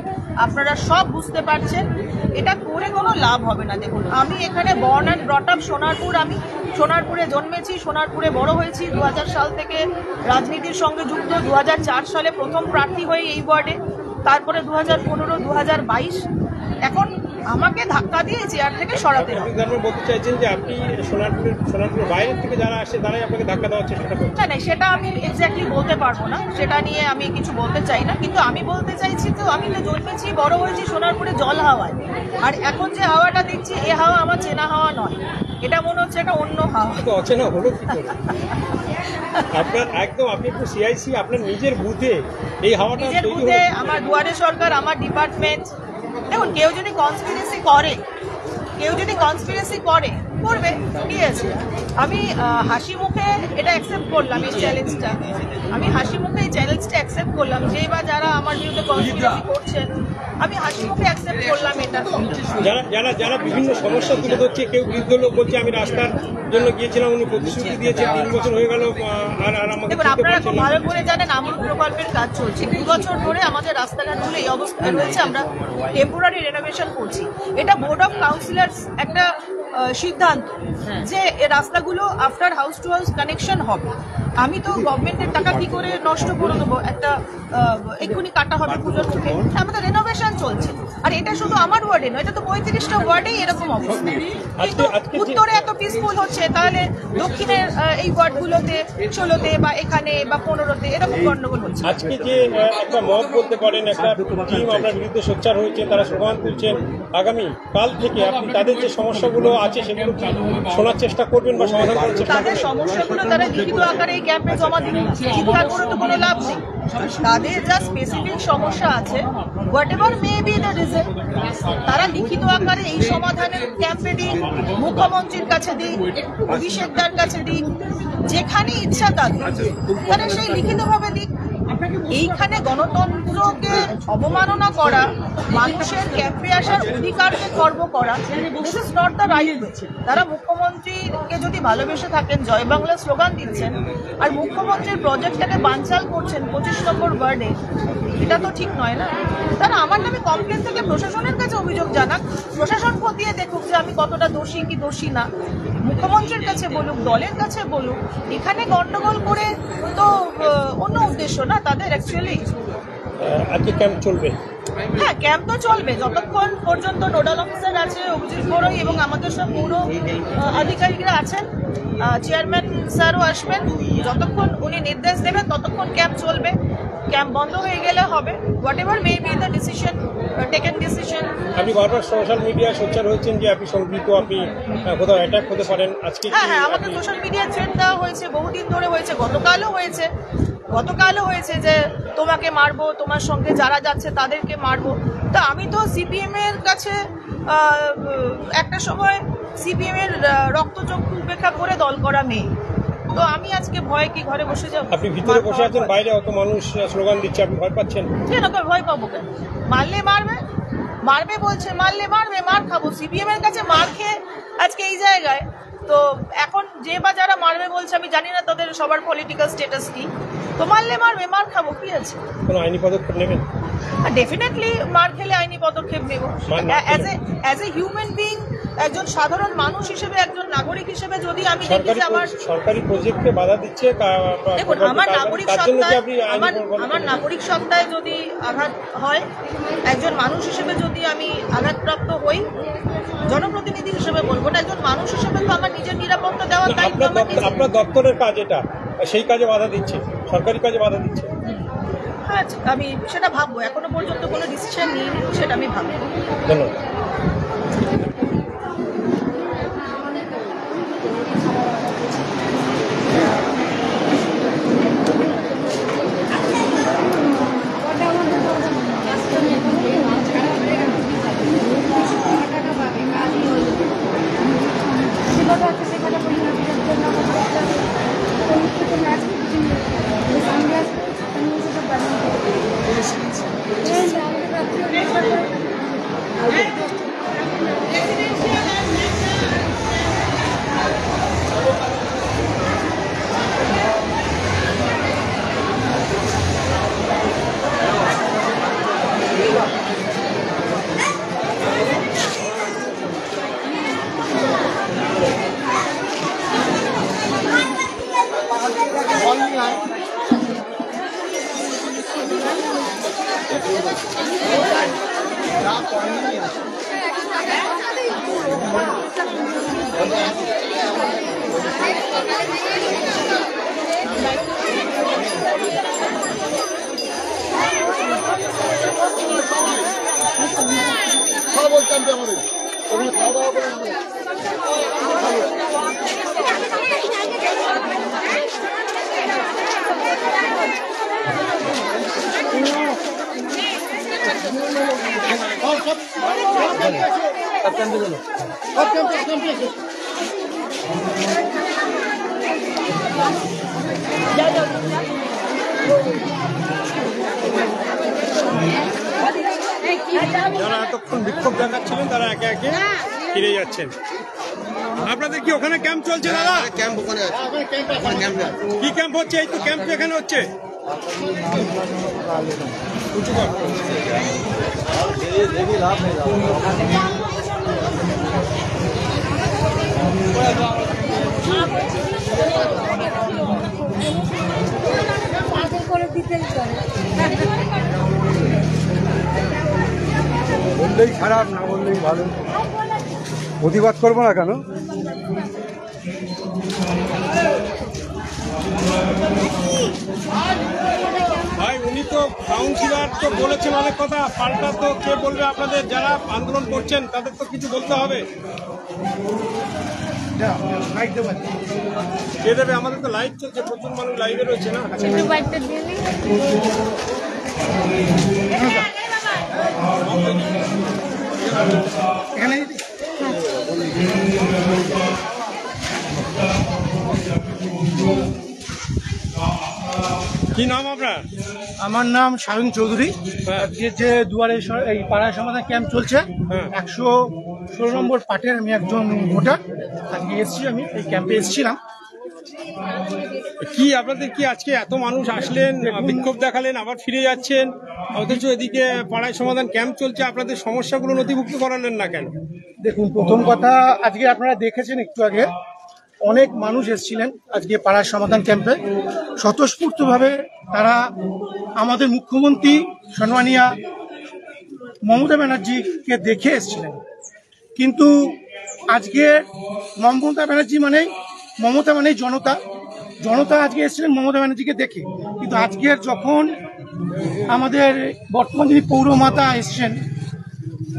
আপনারা সব বুঝতে পারছেন। এটা করে কোনো লাভ হবে না। দেখুন, আমি এখানে born and brought up Sonarpur, আমি সোনারপুরে জন্মেছি, সোনারপুরে বড় হয়েছি। 2000 সাল থেকে রাজনীতির সঙ্গে যুক্ত। 2004 সালে প্রথম প্রার্থী হয়ে এই ওয়ার্ডে, তারপরে 2015, 2022। এখন আমাকে ধাক্কা দিয়ে চেয়ার থেকে সরাতে হবে। বলতে চাইছেন যে আপনি সোনারপুরের বাইরে থেকে যারা আসে তারাই আপনাকে ধাক্কা দেওয়ার চেষ্টা করছেন? না, সেটা আমি এক্স্যাক্টলি বলতে পারবো না, সেটা নিয়ে আমি কিছু বলতে চাই না। কিন্তু আমি বলতে চাইছি, তো আমি তো জন্মেছি, বড় হয়েছি সোনারপুরে জল হাওয়ায়। আর এখন যে হাওয়াটা দেখছি, এ হাওয়া আমার চেনা হাওয়া নয়, এটা মনে হচ্ছে একটা অন্য হাওয়া। অচেনা হলো কি করে? আপনার একদম, আপনি একটু সিআইসি, আপনার নিজের বুথে এই হাওয়াটা, নিজের বুথে, আমার দুয়ারে সরকার, আমার ডিপার্টমেন্ট। দেখুন, কেউ যদি কনস্পিরেসি করে করবে, ঠিক আছে। আমি হাসি মুখে এটা অ্যাকসেপ্ট করলাম, এই চ্যালেঞ্জটা। আমি হাসি মুখে এই চ্যালেঞ্জটা অ্যাকসেপ্ট করলাম, যেই বা যারা আমার বিরুদ্ধে কনস্পিরেসি করছেন, আমি হাসি মুখে অ্যাকসেপ্ট করলাম এটা। যারা বিভিন্ন সমস্যা তুলে ধরছে, কেউ বৃদ্ধ লোক বলছে আমি রাস্তার জন্য গিয়েছিলাম, উনি প্রতিশ্রুতি দিয়েছে, 3 বছর হয়ে গেল আর আমাকে। দেখুন, আপনারা খুব ভালো করে জানেন, আমরুদ প্রকল্পের কাজ চলছে। 2 বছর ধরে আমাদের রাস্তাঘাটগুলো এই অবস্থায় রয়েছে, আমরা টেম্পোরারি রেনোভেশন করছি। এটা বোর্ড অফ কাউন্সিলর্স একটা সিদ্ধান্ত যে এই রাস্তাগুলো after house to house connection হবে। আমি তো গভর্নমেন্টের টাকা কি করে নষ্ট করে দেবো? একটা এক্ষুনি কাটা হবে পুজোর মুখে। আমাদের রেনোভেশন চলছে, আর এটা শুধু আমার ওয়ার্ডে নয়, এটা তো 35টা ওয়ার্ডেই এরকম অবস্থা। কিন্তু উত্তরে এত পিসফুল হচ্ছে, তাহলে দক্ষিণের এই ওয়ার্ডগুলোতে, 16তে বা এখানে বা 15তে এরকম গন্ডগোল হচ্ছে। আজকে যে একটা মব বলতে পারেন, একটা টিম আপনার বিরুদ্ধে সোচ্চার হয়েছে, তারা স্লোগান তুলছেন, আগামী কাল থেকে আপনি তাদের যে সমস্যাগুলো আছে সেগুলো শোনার চেষ্টা করবেন বা সমাধান করার চেষ্টা করবেন? তাদের সমস্যাগুলো তারা লিখিত আকারে এই ক্যাম্পে জমা দিন, চিৎকার করে তো কোনো লাভ নেই। তাদের যা স্পেসিফিক সমস্যা আছে, what ever may be the reason, তারা লিখিত আকারে এই সমাধানের ক্যাম্পে দিন, মুখ্যমন্ত্রীর কাছে দিন, অভিষেকদার কাছে দিন, যেখানে ইচ্ছা তারা সেই লিখিতভাবে দিক। এইখানে গণতন্ত্রকে অবমাননা করা, মানুষের ক্যাম্পে আসার অধিকারকে খর্ব করা, this is not the right way. তারা মুখ্যমন্ত্রীকে যদি ভালোবেসে থাকেন, জয় বাংলা স্লোগান দিচ্ছেন, আর মুখ্যমন্ত্রীর প্রজেক্টটাকে বানচাল করছেন 25 নম্বর ওয়ার্ডে, এটা তো ঠিক নয় না। তারা আমার নামে কমপ্লেন থেকে প্রশাসনের কাছে অভিযোগ জানাক, প্রশাসন খতিয়ে দেখুক যে আমি কতটা দোষী কি দোষী না, মুখ্যমন্ত্রীর কাছে বলুক, দলের কাছে বলুক। এখানে গন্ডগোল করে তো অন্য উদ্দেশ্য না তাদের অ্যাকচুয়ালি। আজকে ক্যাম্প চলবে? হ্যাঁ, ক্যাম্প তো চলবে যতক্ষণ পর্যন্ত নোডাল অফিসার আছে, অভিজিৎ বড়ই এবং আমাদের সব পৌর আধিকারিকরা আছেন, চেয়ারম্যান স্যারও আসবেন। যতক্ষণ উনি নির্দেশ দেবেন ততক্ষণ ক্যাম্প চলবে। ক্যাম্প বন্ধ হয়ে গেলে হবে what ever may be the decision, taken decision. আপনি বারবার সোশ্যাল মিডিয়ায় সোচ্চার হয়েছেন যে আপনি সংগৃহীত, আপনি কোথাও অ্যাটাক হতে পারেন। আজকে হ্যাঁ, আমাকে সোশ্যাল মিডিয়ায় থ্রেট দেওয়া হয়েছে, বহুদিন ধরে হয়েছে, গতকালও হয়েছে যে তোমাকে মারবো, তোমার সঙ্গে যারা যাচ্ছে তাদেরকে মারবো। তা আমি তো সিপিএম এর কাছে একটা সময় সিপিএম এর রক্তচক্ষু উপেক্ষা করে দল করা মেয়ে, তো আমি আজকে ভয় কি ঘরে বসে যাবো? আপনি ভিতরে বসে আছেন, বাইরে অত মানুষ স্লোগান দিচ্ছে, আপনি ভয় পাচ্ছেন? ঠিক না, ভয় পাবো কেন? মারলে মারবে বলছে, মারলে মারবে, মার খাবো। সিপিএম এর কাছে মার খেয়ে আজকে এই জায়গায়, তো এখন যে বা যারা মারবে বলছে, আমি জানি না তাদের সবার পলিটিক্যাল স্ট্যাটাস কি, তো মারলে মারবে, মার খাবো, কি আছে? কোনো আইনি পদক্ষেপ নেবেন? ডেফিনেটলি মার খেলে আইনি পদক্ষেপ নেব। অ্যাজ এ হিউম্যান বিং, একজন সাধারণ মানুষ হিসেবে, একজন নাগরিক হিসেবে যদি আমি দেখি যে আমার সরকারি প্রজেক্টে বাধা দিচ্ছে, দেখুন আমার নাগরিক সত্তায় যদি আঘাত হয়, একজন মানুষ হিসেবে যদি আমি আঘাতপ্রাপ্ত হই, জনপ্রতিনিধি হিসেবে বলবো না, একজন মানুষ হিসেবে তো আমার নিজের নিরাপত্তা দেওয়ার দায়িত্ব আপনার দপ্তরের কাজ, এটা সেই কাজে বাধা দিচ্ছে, সরকারি কাজে বাধা দিচ্ছে। হ্যাঁ, আমি সেটা ভাববো, এখনো পর্যন্ত কোনো ডিসিশন নিইনি, সেটা আমি ভাববো। ধন্যবাদ। যারা এতক্ষণ বিক্ষোভ দেখাচ্ছিলেন তারা একে একে ফিরে যাচ্ছেন। আপনাদের কি ওখানে ক্যাম্প চলছে দাদা? ক্যাম্প ওখানে আছে। কি ক্যাম্প হচ্ছে? এই তো ক্যাম্প এখানে হচ্ছে। বললেই খারাপ, না বললেই ভালো। প্রতিবাদ করবো না কেন? ভাই উনি তো কাউন্সিলর, তো বলেছেন অনেক কথা, পাল্টা তো কে বলবে? আপনাদের যারা আন্দোলন করছেন তাদের তো কিছু বলতে হবে। কে দেবে? আমাদের তো লাইভ চলছে, প্রচুর মানুষ লাইভে রয়েছে না। কি নাম আপনার? আমার নাম সায়ন চৌধুরী। আজকে যে দুয়ারে এই পাড়ায় সমাধান ক্যাম্প চলছে, 116 নম্বর পার্টের আমি একজন ভোটার। আজকে এসেছি, আমি এই ক্যাম্পে এসেছিলাম। কি আপনাদের কি আজকে এত মানুষ আসলেন, বিক্ষোভ দেখালেন, আবার ফিরে যাচ্ছেন, অথচ এদিকে পাড়ায় সমাধান ক্যাম্প চলছে, আপনাদের সমস্যাগুলো নথিভুক্ত করালেন না কেন? দেখুন, প্রথম কথা, আজকে আপনারা দেখেছেন একটু আগে অনেক মানুষ এসেছিলেন আজকে পাড়ার সমাধান ক্যাম্পে। স্বতঃস্ফূর্তভাবে তারা আমাদের মুখ্যমন্ত্রী সম্মানীয় মমতা ব্যানার্জিকে দেখে এসেছিলেন, কিন্তু আজকে মমতা ব্যানার্জি মানেই মমতা মানেই জনতা, জনতা আজকে এসেছিলেন মমতা ব্যানার্জিকে দেখে। কিন্তু আজকে যখন আমাদের বর্তমান যিনি পৌরমাতা এসছেন,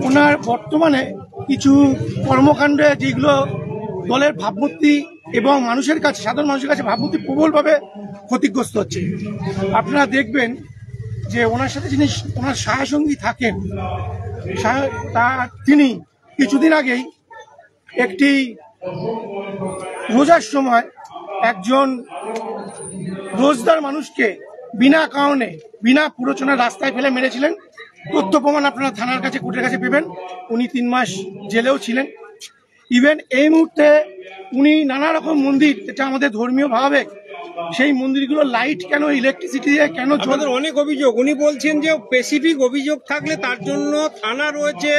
ওনার বর্তমানে কিছু কর্মকাণ্ডে যেগুলো দলের ভাবমূর্তি এবং মানুষের কাছে, সাধারণ মানুষের কাছে ভাবমূর্তি প্রবলভাবে ক্ষতিগ্রস্ত হচ্ছে। আপনারা দেখবেন যে ওনার সাথে যিনি ওনার সহাসঙ্গী থাকেন, তিনি কিছুদিন আগেই একটি রোজার সময় একজন রোজদার মানুষকে বিনা কারণে বিনা প্ররোচনায় রাস্তায় ফেলে মেরেছিলেন। তথ্য প্রমাণ আপনারা থানার কাছে, কোর্টের কাছে পেবেন। উনি 3 মাস জেলেও ছিলেন। ইভেন এই মুহূর্তে উনি নানা রকম মন্দির, যেটা আমাদের ধর্মীয় ভাবাবেগ, সেই মন্দিরগুলো লাইট কেন, ইলেকট্রিসিটি দিয়ে কেন আমাদের অনেক অভিযোগ। উনি বলছেন যে স্পেসিফিক অভিযোগ থাকলে তার জন্য থানা রয়েছে,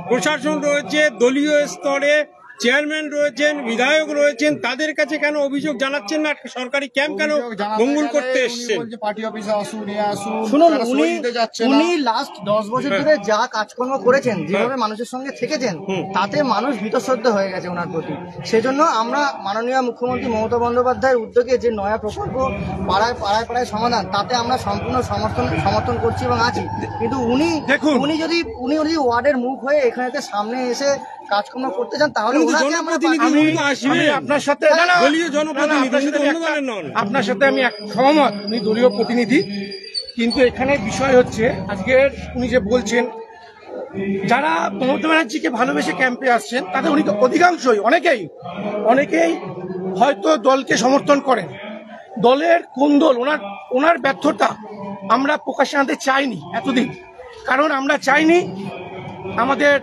প্রশাসন রয়েছে, দলীয় স্তরে চেয়ারম্যান রয়েছেন, বিধায়ক রয়েছেন, তাদের কাছে কেন অভিযোগ জানাচ্ছেন না? সরকারি ক্যাম্প কেন মঙ্গল করতে এসছেন? শুনুন, উনি লাস্ট 10 বছর ধরে যা কাজকর্ম করেছেন, যেভাবে মানুষের সঙ্গে থেকেছেন, তাতে মানুষ ভীতশ্রদ্ধ হয়ে গেছে ওনার প্রতি। সেজন্য আমরা মাননীয় মুখ্যমন্ত্রী মমতা বন্দ্যোপাধ্যায়ের উদ্যোগে যে নয়া প্রকল্প পাড়ায় পাড়ায় পাড়ায় সমাধান, তাতে আমরা সম্পূর্ণ সমর্থন করছি এবং আছি। কিন্তু উনি যদি ওয়ার্ডের মুখ হয়ে এখানে সামনে এসে কাজকর্ম করতে চান, তাহলে আপনার সাথে আপনার সাথে আমি সহমত, উনি দলীয় প্রতিনিধি। কিন্তু এখানে বিষয় হচ্ছে, আজকে উনি যে বলছেন যারা মমতা ব্যানার্জিকে ভালোবেসে ক্যাম্পে আসছেন, তাদের উনি অধিকাংশই অনেকেই হয়তো দলকে সমর্থন করেন। দলের কোন দল, ওনার ব্যর্থতা আমরা প্রকাশ্যে আনতে চাইনি এতদিন, কারণ আমরা চাইনি আমাদের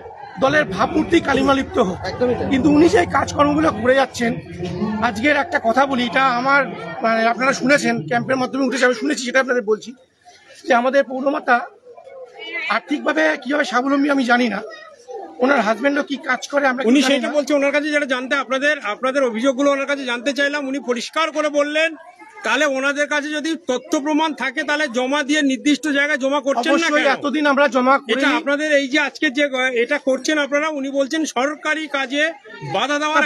দলের ভাবমূর্তি কালিমালিপ্ত হোক। কিন্তু উনি যে কাজকর্মগুলো করে যাচ্ছেন, আজকের একটা কথা বলি, এটা আমার মানে আপনারা শুনেছেন, ক্যাম্পের মাধ্যমে উঠে যাবে, শুনেছি, সেটা আপনাদের বলছি যে আমাদের পৌরমাতা আর্থিকভাবে কিভাবে স্বাবলম্বী আমি জানি না, ওনার হাজবেন্ডও কি কাজ করে আমরা, উনি সেটা বলছে। ওনার কাছে যেটা জানতে, আপনাদের অভিযোগগুলো ওনার কাছে জানতে চাইলাম, উনি পরিষ্কার করে বললেন তাহলে ওনাদের কাছে যদি তথ্য প্রমাণ থাকে তাহলে জমা দিয়ে নির্দিষ্ট জায়গায় জমা করছেন না কেন? এতদিন আমরা জমা এটা আপনাদের এই যে আজকে যে এটা করছেন আপনারা, উনি বলছেন সরকারি কাজে বাধা দেওয়ার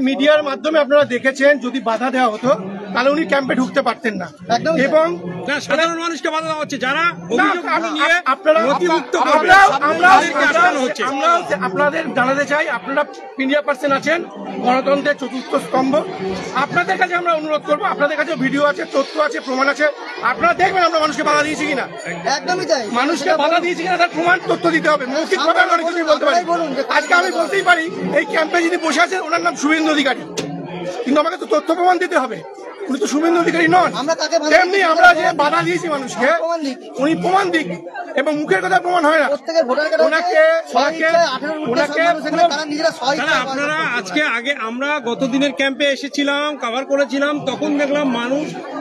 মিডিয়ার মাধ্যমে আপনারা দেখেছেন, যদি বাধা দেওয়া হতো তাহলে উনি ক্যাম্পে ঢুকতে পারতেন না। এবং সাধারণ মানুষকে বাধা দেওয়া হচ্ছে, যারা আপনাদের জানাতে চাই, আপনারা মিডিয়া পার্সন আছেন, গণতন্ত্রের চতুর্থ স্তম্ভ। আপনাদের কাছে আমরা অনুরোধ করবো, আপনাদের কাছে ভিডিও আছে, তথ্য আছে, প্রমাণ আছে, আপনারা দেখবেন আমরা মানুষকে বাধা দিয়েছি কিনা। একদমই তাই, মানুষকে বাধা দিয়েছি কিনা তার প্রমাণ, তথ্য দিতে হবে। মৌখিকভাবে আমরা অনেক কিছুই বলতে পারি। আজকে আমি বলতেই পারি এই ক্যাম্পে যিনি বসে আছেন ওনার নাম শুভেন্দু অধিকারী, কিন্তু আমাকে তো তথ্য প্রমাণ দিতে হবে। উনি তো শুভেন্দু অধিকারী নন। তেমনি আমরা যে বাধা দিয়েছি মানুষকে, উনি প্রমাণ দিক, এবং মুখের কথা প্রমাণ হয় না। আপনারা আজকে আমরা গত দিনের ক্যাম্পে এসেছিলাম, কভার করেছিলাম, তখন দেখলাম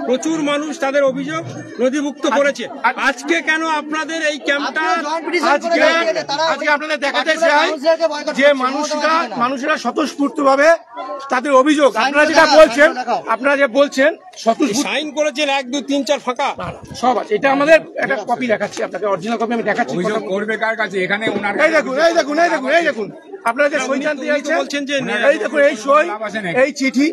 প্রচুর মানুষ তাদের অভিযোগ নথিভুক্ত করেছে। আজকে কেন আপনাদের এই ক্যাম্পটা? আজকে আপনাদের দেখাতে চাই যে মানুষেরা স্বতঃস্ফূর্তভাবে তাদের অভিযোগ, আপনারা যে বলছেন সাইন করেছেন 1 2 3 4 ফাঁকা সব আছে। এটা আমাদের একটা কপি দেখাচ্ছি আপনাকে, অরিজিনাল কপি আমি দেখাচ্ছি। করবে কার কাছে? এখানে এই দেখুন আপনারা যে সই জানতে চাইছেন, বলছেন যে এই দেখুন এই সই, এই চিঠি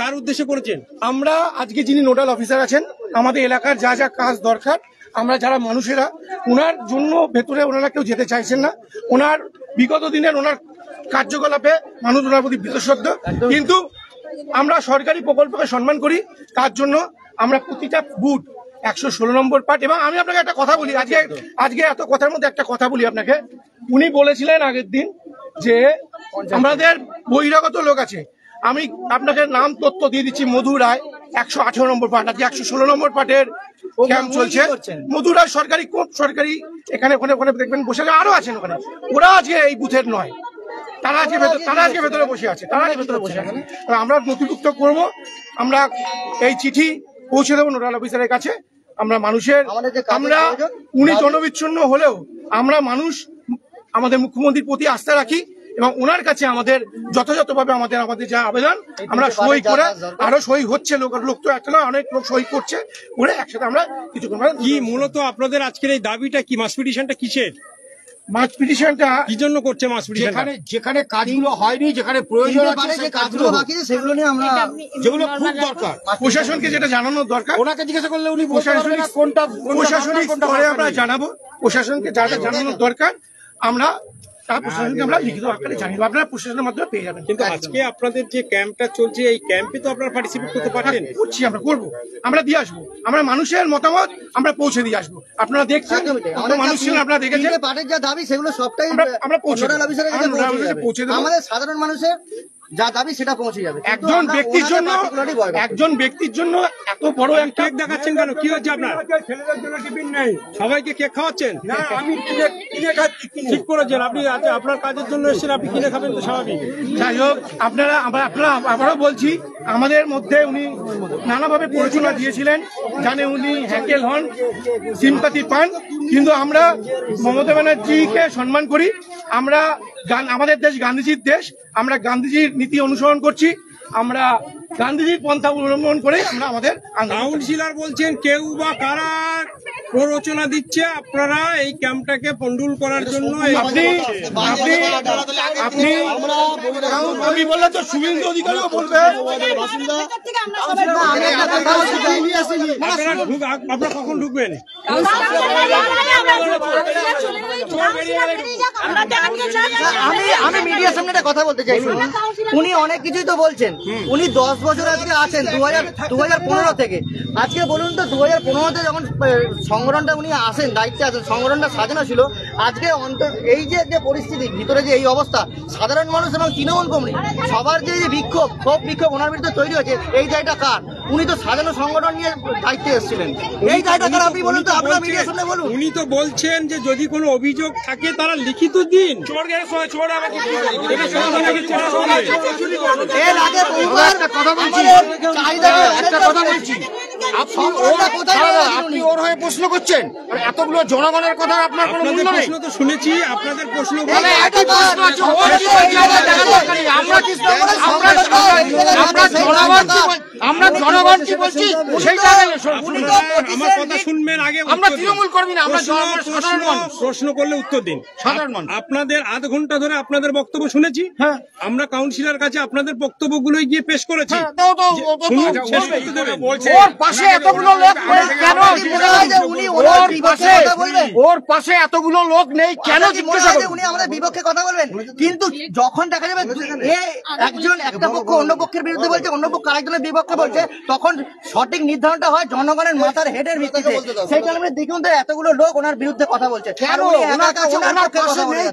কার উদ্দেশ্যে করেছেন? আমরা আজকে যিনি নোডাল অফিসার আছেন, আমাদের এলাকার যা যা কাজ দরকার, আমরা যারা মানুষেরা, ওনার জন্য ভেতরে ওনারা কেউ যেতে চাইছেন না। ওনার বিগত দিনের ওনার কার্যকলাপে মানুষ ওনার প্রতি বীতশ্রদ্ধ, কিন্তু আমরা সরকারি প্রকল্পকে সম্মান করি। তার জন্য আমরা প্রতিটা বুথ 116 নম্বর পার্ট। এবং আমি আপনাকে একটা কথা বলি, আজকে এত কথার মধ্যে একটা কথা বলি আপনাকে। উনি বলেছিলেন আগের দিন যে আমাদের বহিরাগত লোক আছে। আমি আপনাকে নাম তথ্য দিয়ে দিচ্ছি। মধু রায় 118 নম্বর পার্ট, আজকে 116 নম্বর পার্টের ক্যাম্প চলছে। মধু রায় সরকারি সরকারি এখানে ওখানে দেখবেন বসে আরো আছেন ওখানে, ওরা আজকে এই বুথের নয়, তারা আজকে ভেতরে বসে আছে। আমরা নথিভুক্ত করব, আমরা এই চিঠি পৌঁছে দেবো নোডাল অফিসারের কাছে। আমরা উনি জনবিচ্ছিন্ন হলেও আমরা মানুষ আমাদের মুখ্যমন্ত্রীর প্রতি আস্থা রাখি এবং ওনার কাছে আমাদের যথাযথভাবে আমাদের যা আবেদন আমরা সই করে, আরো সই হচ্ছে, লোক তো একটা না, অনেক লোক সই করছে, করে একসাথে আমরা কিছু কি মূলত আপনাদের আজকের এই দাবিটা কি, মাস পিটিশনটা কিসের? মাছ পিটিশনটা কি জন্য করছে মাস পিটিশনটা? যেখানে কাজগুলো হয়নি, যেখানে প্রয়োজন আছে যে কাজগুলো বাকি আছে সেগুলো নিয়ে আমরা, যেগুলো খুব দরকার, প্রশাসনকে যেটা জানানোর দরকার ওনাকে জিজ্ঞাসা করলে উনি প্রশাসনিক স্তরে আমরা জানাবো, প্রশাসনকে যা যা জানানোর দরকার আমরা তার প্রশাসনকে আমরা লিখিত আকারে জানিয়ে আপনারা প্রশাসনের মাধ্যমে পেয়ে যাবেন। কিন্তু আজকে আপনাদের যে ক্যাম্পটা চলছে, এই ক্যাম্পে তো আপনারা পার্টিসিপেট করতে পারবেন? করছি, আমরা করবো, আমরা দিয়ে আসবো, আমরা মানুষের মতামত আমরা পৌঁছে দিয়ে আসবো। আপনারা দেখছেন, মানুষ ছিলেন, আপনারা দেখেছেন পাটের যা দাবি সেগুলো সবটাই আমরা পৌঁছে দেবো, আমাদের সাধারণ মানুষের যা দাবি সেটা পৌঁছে যাবে। একজন ব্যক্তির জন্য এত বড় একটা কেক দেখাচ্ছেন কেন? কি হচ্ছে আপনার? ছেলেদের জন্য টিফিন নেই, সবাইকে কেক খাওয়াচ্ছেন? না আমি কিনে খাচ্ছি। ঠিক করেছেন, আপনি আপনার কাজের জন্য এসেছেন, আপনি কিনে খাবেন তো স্বাভাবিক। যাই হোক, আপনারা আবারও বলছি, আমাদের মধ্যে উনি নানাভাবে পরিচালনা দিয়েছিলেন, জানে উনি হ্যাকেল হন, সিম্পাথি পান, কিন্তু আমরা মমতা ব্যানার্জিকে সম্মান করি। আমরা আমাদের দেশ গান্ধীজির দেশ, আমরা গান্ধীজির নীতি অনুসরণ করছি, আমরা গান্ধীজির পন্থা অবলম্বন করে আমরা আমাদের কাউন্সিলর বলছেন কেউ বা কারা প্ররোচনা দিচ্ছে আপনারা এই ক্যাম্পটাকে পন্ডুল করার জন্য। আমি বললে তো শুভেন্দু অধিকারীও বলবে। আপনারা কখন ঢুকবেন? আমি মিডিয়ার সামনে একটা কথা বলতে চাইছি। উনি অনেক কিছুই তো বলছেন, উনি 10 বছর আজকে আছেন 2015 থেকে। আজকে বলুন তো 2015তে যখন সংগঠনটা উনি আসেন, দায়িত্বে আছেন, সংগঠনটা সাজানো ছিল, আজকে এই যে পরিস্থিতি ভিতরে যে এই অবস্থা, সাধারণ মানুষ এবং তৃণমূল কর্মী সবার যে বিক্ষোভ ওনার বিরুদ্ধে তৈরি হয়েছে, এই দায়টা কার? উনি তো সাজানো সংগঠন নিয়ে দায়িত্বে এসেছিলেন, এই দায়টা কার আপনি বলুন তো, আপনার মিডিয়ার সামনে বলুন। উনি তো বলছেন যে যদি কোনো অভিযোগ থাকে তারা লিখিত দিন। এর আগে আপনি ওর হয়ে প্রশ্ন করছেন, এতগুলো জনগণের কথা আপনার কোনো মূল্য নেই? প্রশ্ন তো শুনেছি, আপনাদের প্রশ্ন আমরা জনগণ কি বলছি সেইটা আমার কথা শুনবেন আগে। আমরা তৃণমূল কর্মী না, আমরা প্রশ্ন করলে উত্তর দিন। সাধারণ মানুষ আপনাদের আধ ঘন্টা ধরে আপনাদের বক্তব্য শুনেছি, আমরা কাউন্সিলর কাছে আপনাদের বক্তব্যগুলোই গিয়ে পেশ করেছি। ওর পাশে এতগুলো লোক নেই কেন? ওর পাশে এতগুলো লোক নেই কেন? উনি আমাদের বিপক্ষে কথা বলবেন, কিন্তু যখন দেখা যাবে একজন একটা পক্ষ অন্য পক্ষের বিরুদ্ধে বলছে, অন্য পক্ষ আরেকজনের বিপক্ষে বলছে, তখন সঠিক নির্ধারণটা হয় জনগণের মাথার হেডের ভিত্তিতে। সেই কারণে দেখুন তো এতগুলো লোক ওনার বিরুদ্ধে কথা বলছে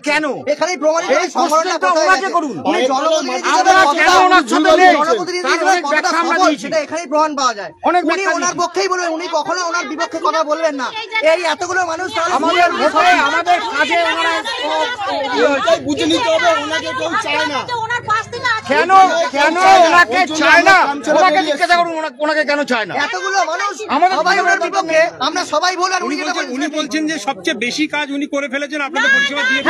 কেন? এখানেই প্রমাণিত সেটা এখানেই প্রমাণ পাওয়া যায়। উনি ওনার পক্ষেই বলবেন, উনি কখনো ওনার বিপক্ষে কথা বলবেন না। এই এতগুলো মানুষ আমাদের কাজে বুঝে নিতে হবে, ওনাকে কেউ চায় না। কেন ওনাকে চায় না? ওনাকে জিজ্ঞাসা করুন ওনাকে কেন চায় না। এতগুলো মানুষ সবাই ওনার বিপক্ষে, আমরা সবাই বলার। উনি বলছেন যে সবচেয়ে বেশি কাজ উনি করে ফেলেছেন, আপনাদের পরিষেবা দিয়ে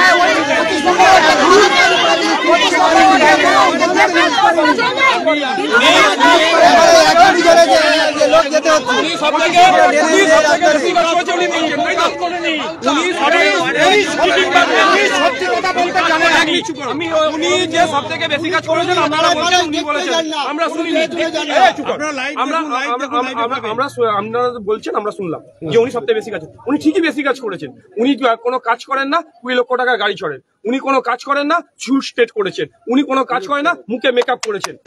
উনি যে সব থেকে বেশি কাজ করেছেন আপনারা উনি বলেছেন, আমরা শুনিনি। আপনারা বলছেন আমরা শুনলাম যে উনি সবথেকে বেশি কাজ, উনি ঠিকই বেশি কাজ করেছেন। উনি কোনো কাজ করেন না, 20 লক্ষ টাকা গাড়ি চড়েন। উনি কোনো কাজ করেন না, চুল স্ট্রেট করেছেন। উনি কোনো কাজ করেন না, মুখে মেকআপ করেছেন।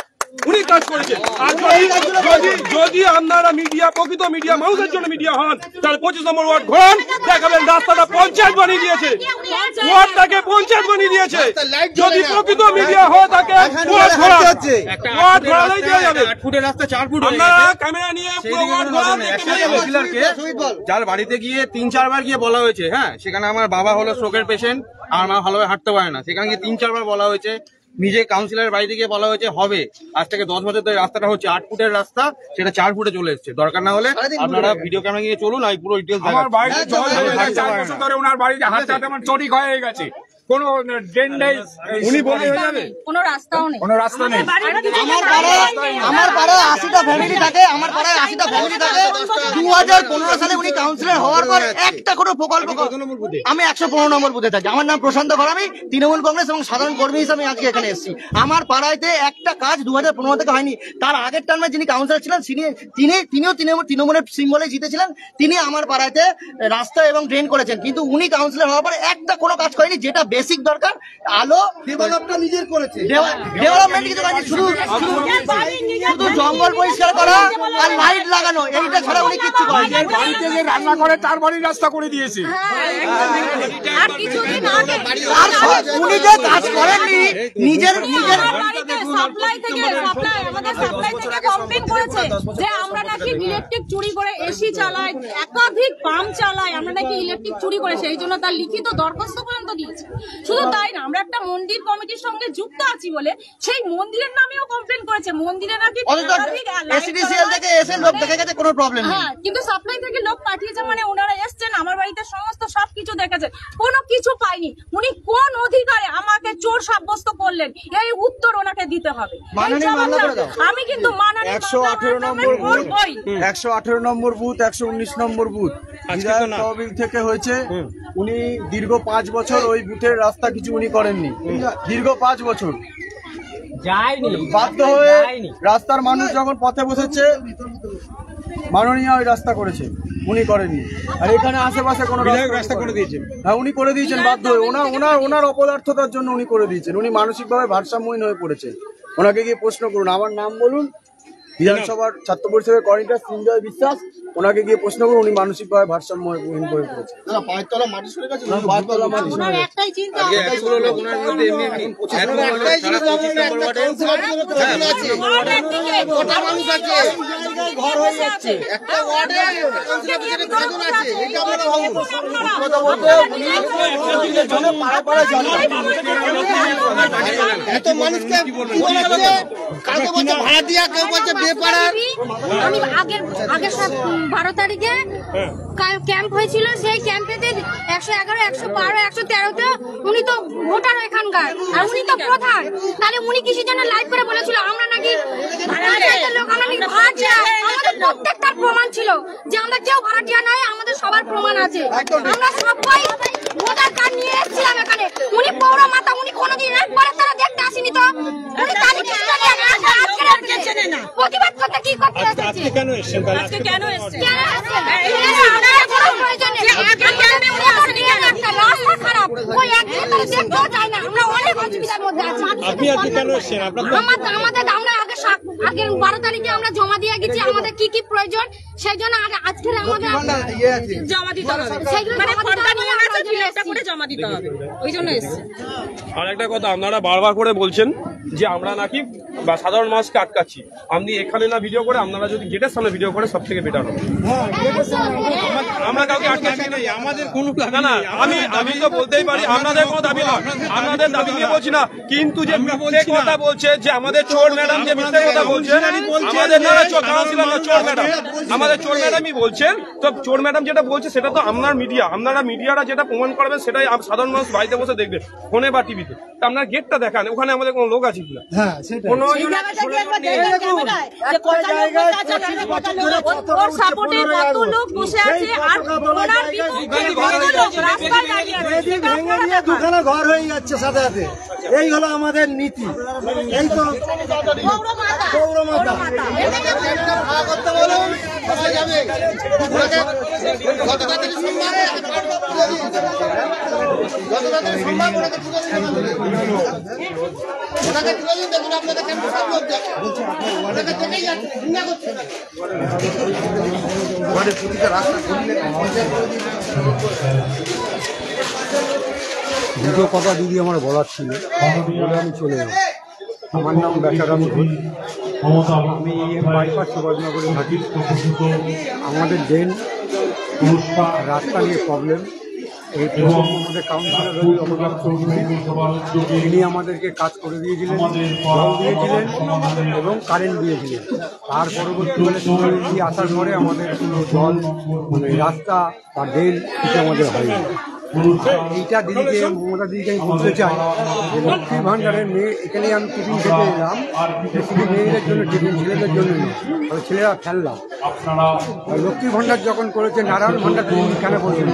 উনি কাজ করেছেন। আর যদি আপনারা মিডিয়া, প্রকৃত মিডিয়া, মানুষের জন্য মিডিয়া হন, তাহলে 25 নম্বর ওয়ার্ড ঘোরান, দেখাবেন রাস্তাটা পঞ্চায়েত বানিয়ে দিয়েছে, ওয়ার্ডটাকে পঞ্চায়েত বানিয়ে দিয়েছে। যদি প্রকৃত মিডিয়া হয় তাকে ওয়ার্ড ঘোরালেই দেওয়া যাবে। 8 ফুটের রাস্তা 4 ফুট। আপনারা ক্যামেরা নিয়ে পুরো ওয়ার্ড ঘোরান। যার বাড়িতে গিয়ে 3-4 বার গিয়ে বলা হয়েছে, হ্যাঁ সেখানে আমার বাবা হলো স্ট্রোকের পেশেন্ট, আর মা ভালোভাবে হাঁটতে পারে না, সেখানে গিয়ে 3-4 বার বলা হয়েছে। নিজে কাউন্সিলরের বাড়িতে গিয়ে বলা হয়েছে হবে, আজ থেকে 10 বছর ধরে রাস্তাটা হচ্ছে 8 ফুটের রাস্তা, সেটা 4 ফুটে চলে এসছে। দরকার না হলে আপনারা ভিডিও ক্যামেরা নিয়ে চলুন, আমি পুরো ডিটেলস আমার বাড়িতে 4 বছর ধরে ওনার বাড়িতে হাতটা তেমন চটি হয়ে গেছে, কোনো ড্রেন নেই, উনি বলে হয়ে যাবে? কোনো রাস্তাও নেই, কোনো রাস্তা নেই। আমার পাড়ায় 80টা ফ্যামিলি থাকে, আমার পাড়ায় 80টা ফ্যামিলি থাকে। 2015 সালে উনি কাউন্সিলর হওয়ার পর একটা কোনো প্রকল্প, আমি 115 নম্বর বুথে থাকি, আমার নাম প্রশান্ত ঘরামি, তৃণমূল কংগ্রেস এবং সাধারণ কর্মী হিসেবে আজকে এখানে এসেছি। আমার পাড়াইতে একটা কাজ 2015 থেকে হয়নি। তার আগের টার্মে যিনি কাউন্সিলর ছিলেন তিনিও তৃণমূলের সিম্বলে জিতেছিলেন, তিনি আমার পাড়াইতে রাস্তা এবং ড্রেন করেছেন, কিন্তু উনি কাউন্সিলর হওয়ার পরে একটা কোনো কাজ করেনি যেটা বেসিক দরকার। আলো ডেভেলপটা নিজের করেছে, ডেভেলপমেন্ট কিছু করেনি, শুধু জঙ্গল পরিষ্কার করা আর লাইট লাগানো, এইটা ছাড়া উনি কিচ্ছু করেনি। বাড়িতে যে রান্না করে তার বাড়ির রাস্তা করে দিয়েছে। আর কিছুদিন আগে উনি যে কাজ করেননি নিজের সাপ্লাই থেকে কমপ্লেন করেছে যে আমরা নাকি ইলেকট্রিক চুরি করে এসি চালাই, একাধিক পাম্প চালাই, আমরা নাকি ইলেকট্রিক চুরি করে, সেই জন্য তার লিখিত দরখাস্ত পর্যন্ত দিয়েছে। শুধু তাই না, আমরা একটা মন্দির কমিটির সঙ্গে যুক্ত আছি বলে সেই মন্দিরের নামেও কমপ্লেন করেছে, মন্দিরে নাকি কোনো প্রবলেম নেই। হ্যাঁ, কিন্তু সাপ্লাই থেকে লোক পাঠিয়েছে, মানে ওনারা এসছেন আমার বাড়িতে, সমস্ত সবকিছু দেখেছে, কোনো কিছু পাইনি। উনি কোন অধিকারে আমাকে চোর সাব্যস্ত করলেন, এই উত্তর ওনাকে দিতে হবে। আমি কিন্তু 118 নম্বর বুথ, 118 নম্বর বুথ, 119 নম্বর বুথ তহবিল থেকে হয়েছে। উনি দীর্ঘ 5 বছর ওই বুথের রাস্তা কিছু উনি করেননি, দীর্ঘ 5 বছর বাধ্য হয়ে রাস্তার মানুষ যখন পথে বসেছে মাননীয় ওই রাস্তা করেছে, উনি করেননি। আর এখানে আশেপাশে কোনো রাস্তা করে দিয়েছেন, হ্যাঁ উনি করে দিয়েছেন বাধ্য হয়ে, ওনার অপদার্থতার জন্য উনি করে দিয়েছেন। উনি মানসিকভাবে ভারসাম্যহীন হয়ে পড়েছেন। ওনাকে গিয়ে প্রশ্ন করুন, আমার নাম বলুন, বিধানসভার ছাত্র পরিষদের কোঅর্ডিনেটর সঞ্জয় বিশ্বাস, ওনাকে গিয়ে প্রশ্ন করুন, উনি মানসিকভাবে ভারসাম্যহীন হয়ে পড়েছে। পায়ের মাটি সরে গেছে। একটাই চিন্তা, এত মানুষকে কাউকে বলছে ভাড়া দিয়া, কেউ বলছে বেপাড়ার। আমি আগের 12 তারিখে ক্যাম্প হয়েছিল, সেই ক্যাম্পেতে 111, 112, 113তে উনি তো ভোটার এখানকার, আর উনি তো প্রধান। তাহলে উনি কিছু জন্য লাইভ করে বলেছিল আমরা নাকি লোক, আমরা নাকি ভাড়াটিয়া। আমাদের প্রত্যেকটার প্রমাণ ছিল যে আমরা কেউ ভাড়াটিয়া নয়, আমাদের সবার প্রমাণ আছে। আমরা সবাই ভোটার কার্ড নিয়ে এসেছিলাম এখানে। উনি পৌর মাতা, উনি কোনোদিন একবারে তারা দেখতে আসেনি, তো উনি তাহলে কিছু প্রতিবাদ করতে কি করতে এসেছে? কেন এসেছেন? আজকে কেন এসেছেন? আমাদের 12 তারিখে আমরা জমা দিয়ে গেছি আমাদের কি কি প্রয়োজন, সেই জন্য আজকের আমাদের জমা দিতে হবে, জমা দিতে হবে, ওই জন্য এসেছে। আর একটা কথা, আপনারা বারবার করে বলছেন যে আমরা নাকি বা সাধারণ মানুষকে আটকাচ্ছি। আপনি এখানে না ভিডিও করে, আপনারা যদি গেটের সামনে ভিডিও করে সব থেকে বেটার হবে। আমরা কাউকে আটকাচ্ছি না, আমাদের কোনো না, আমি তো বলতেই পারি আপনাদের কোনো দাবি নয়, আপনাদের দাবি নিয়ে বলছি না, কিন্তু যে মিথ্যে কথা বলছে, যে আমাদের চোর ম্যাডাম যে মিথ্যে কথা বলছে, আমাদের নারা চোর কাউন্সিলর না, চোর ম্যাডাম, আমাদের চোর ম্যাডামই বলছেন। তো চোর ম্যাডাম যেটা বলছে সেটা তো আপনার মিডিয়া, আপনারা মিডিয়ারা যেটা প্রমাণ করবেন সেটাই সাধারণ মানুষ বাড়িতে বসে দেখবে, ফোনে বা টিভিতে। তা আপনার গেটটা দেখান, ওখানে আমাদের কোনো লোক আছে কিনা? কোনো দুখানা ঘর হয়ে যাচ্ছে সাথে সাথে, এই হলো আমাদের নীতি। এই তো পৌরমাতা দুটো কথা দিদি আমার বলার ছিল, বলে আমি চলে যাব। আমার নাম বেচারাম ঘোষ, আমি বাইপাস সুভাষনগরে থাকি। আমাদের ড্রেন রাস্তা নিয়ে প্রবলেম, এই আমাদের কাউন্সিলর তিনি আমাদেরকে কাজ করে দিয়েছিলেন, জল দিয়েছিলেন এবং কারেন্ট দিয়েছিলেন। তার পরবর্তীকালে আসার পরে আমাদের কোনো জল, মানে রাস্তা বা ড্রেন কিছু আমাদের হয়নি। এইটা দিদিকে মমতা দিদিকে আমি বলতে চাই যে লক্ষ্মী ভাণ্ডারের মেয়ে এখানে আমি টিফিন খেতে এলাম, শুধু মেয়েদের জন্য টিফিন, ছেলেদের জন্য নয়, তবে ছেলেরা ফেললাম। লক্ষ্মী ভাণ্ডার যখন করেছে নারায়ণ ভাণ্ডার দিদি কেন বলছেন,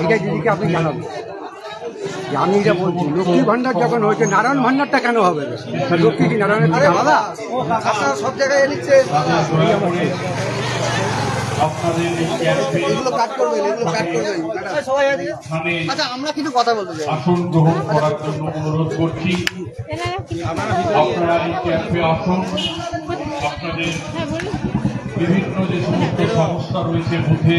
এটাই দিদিকে আপনি জানাবেন। আমি এটা বলছি, লক্ষ্মী ভাণ্ডার যখন হয়েছে নারায়ণ ভাণ্ডারটা কেন হবে? লক্ষ্মী কি নারায়ণের থেকে আলাদা? সব জায়গায় লিখছে এগুলো কাট করবেন, এগুলো কাট করবেন সবাই। আচ্ছা, আমরা কিন্তু কথা বলতে চাই। আসন গ্রহণ করার জন্য অনুরোধ করছি, আপনারা এই ক্যাম্পে আসুন। আপনাদের বিভিন্ন যে সমস্ত সংস্থা রয়েছে বুথে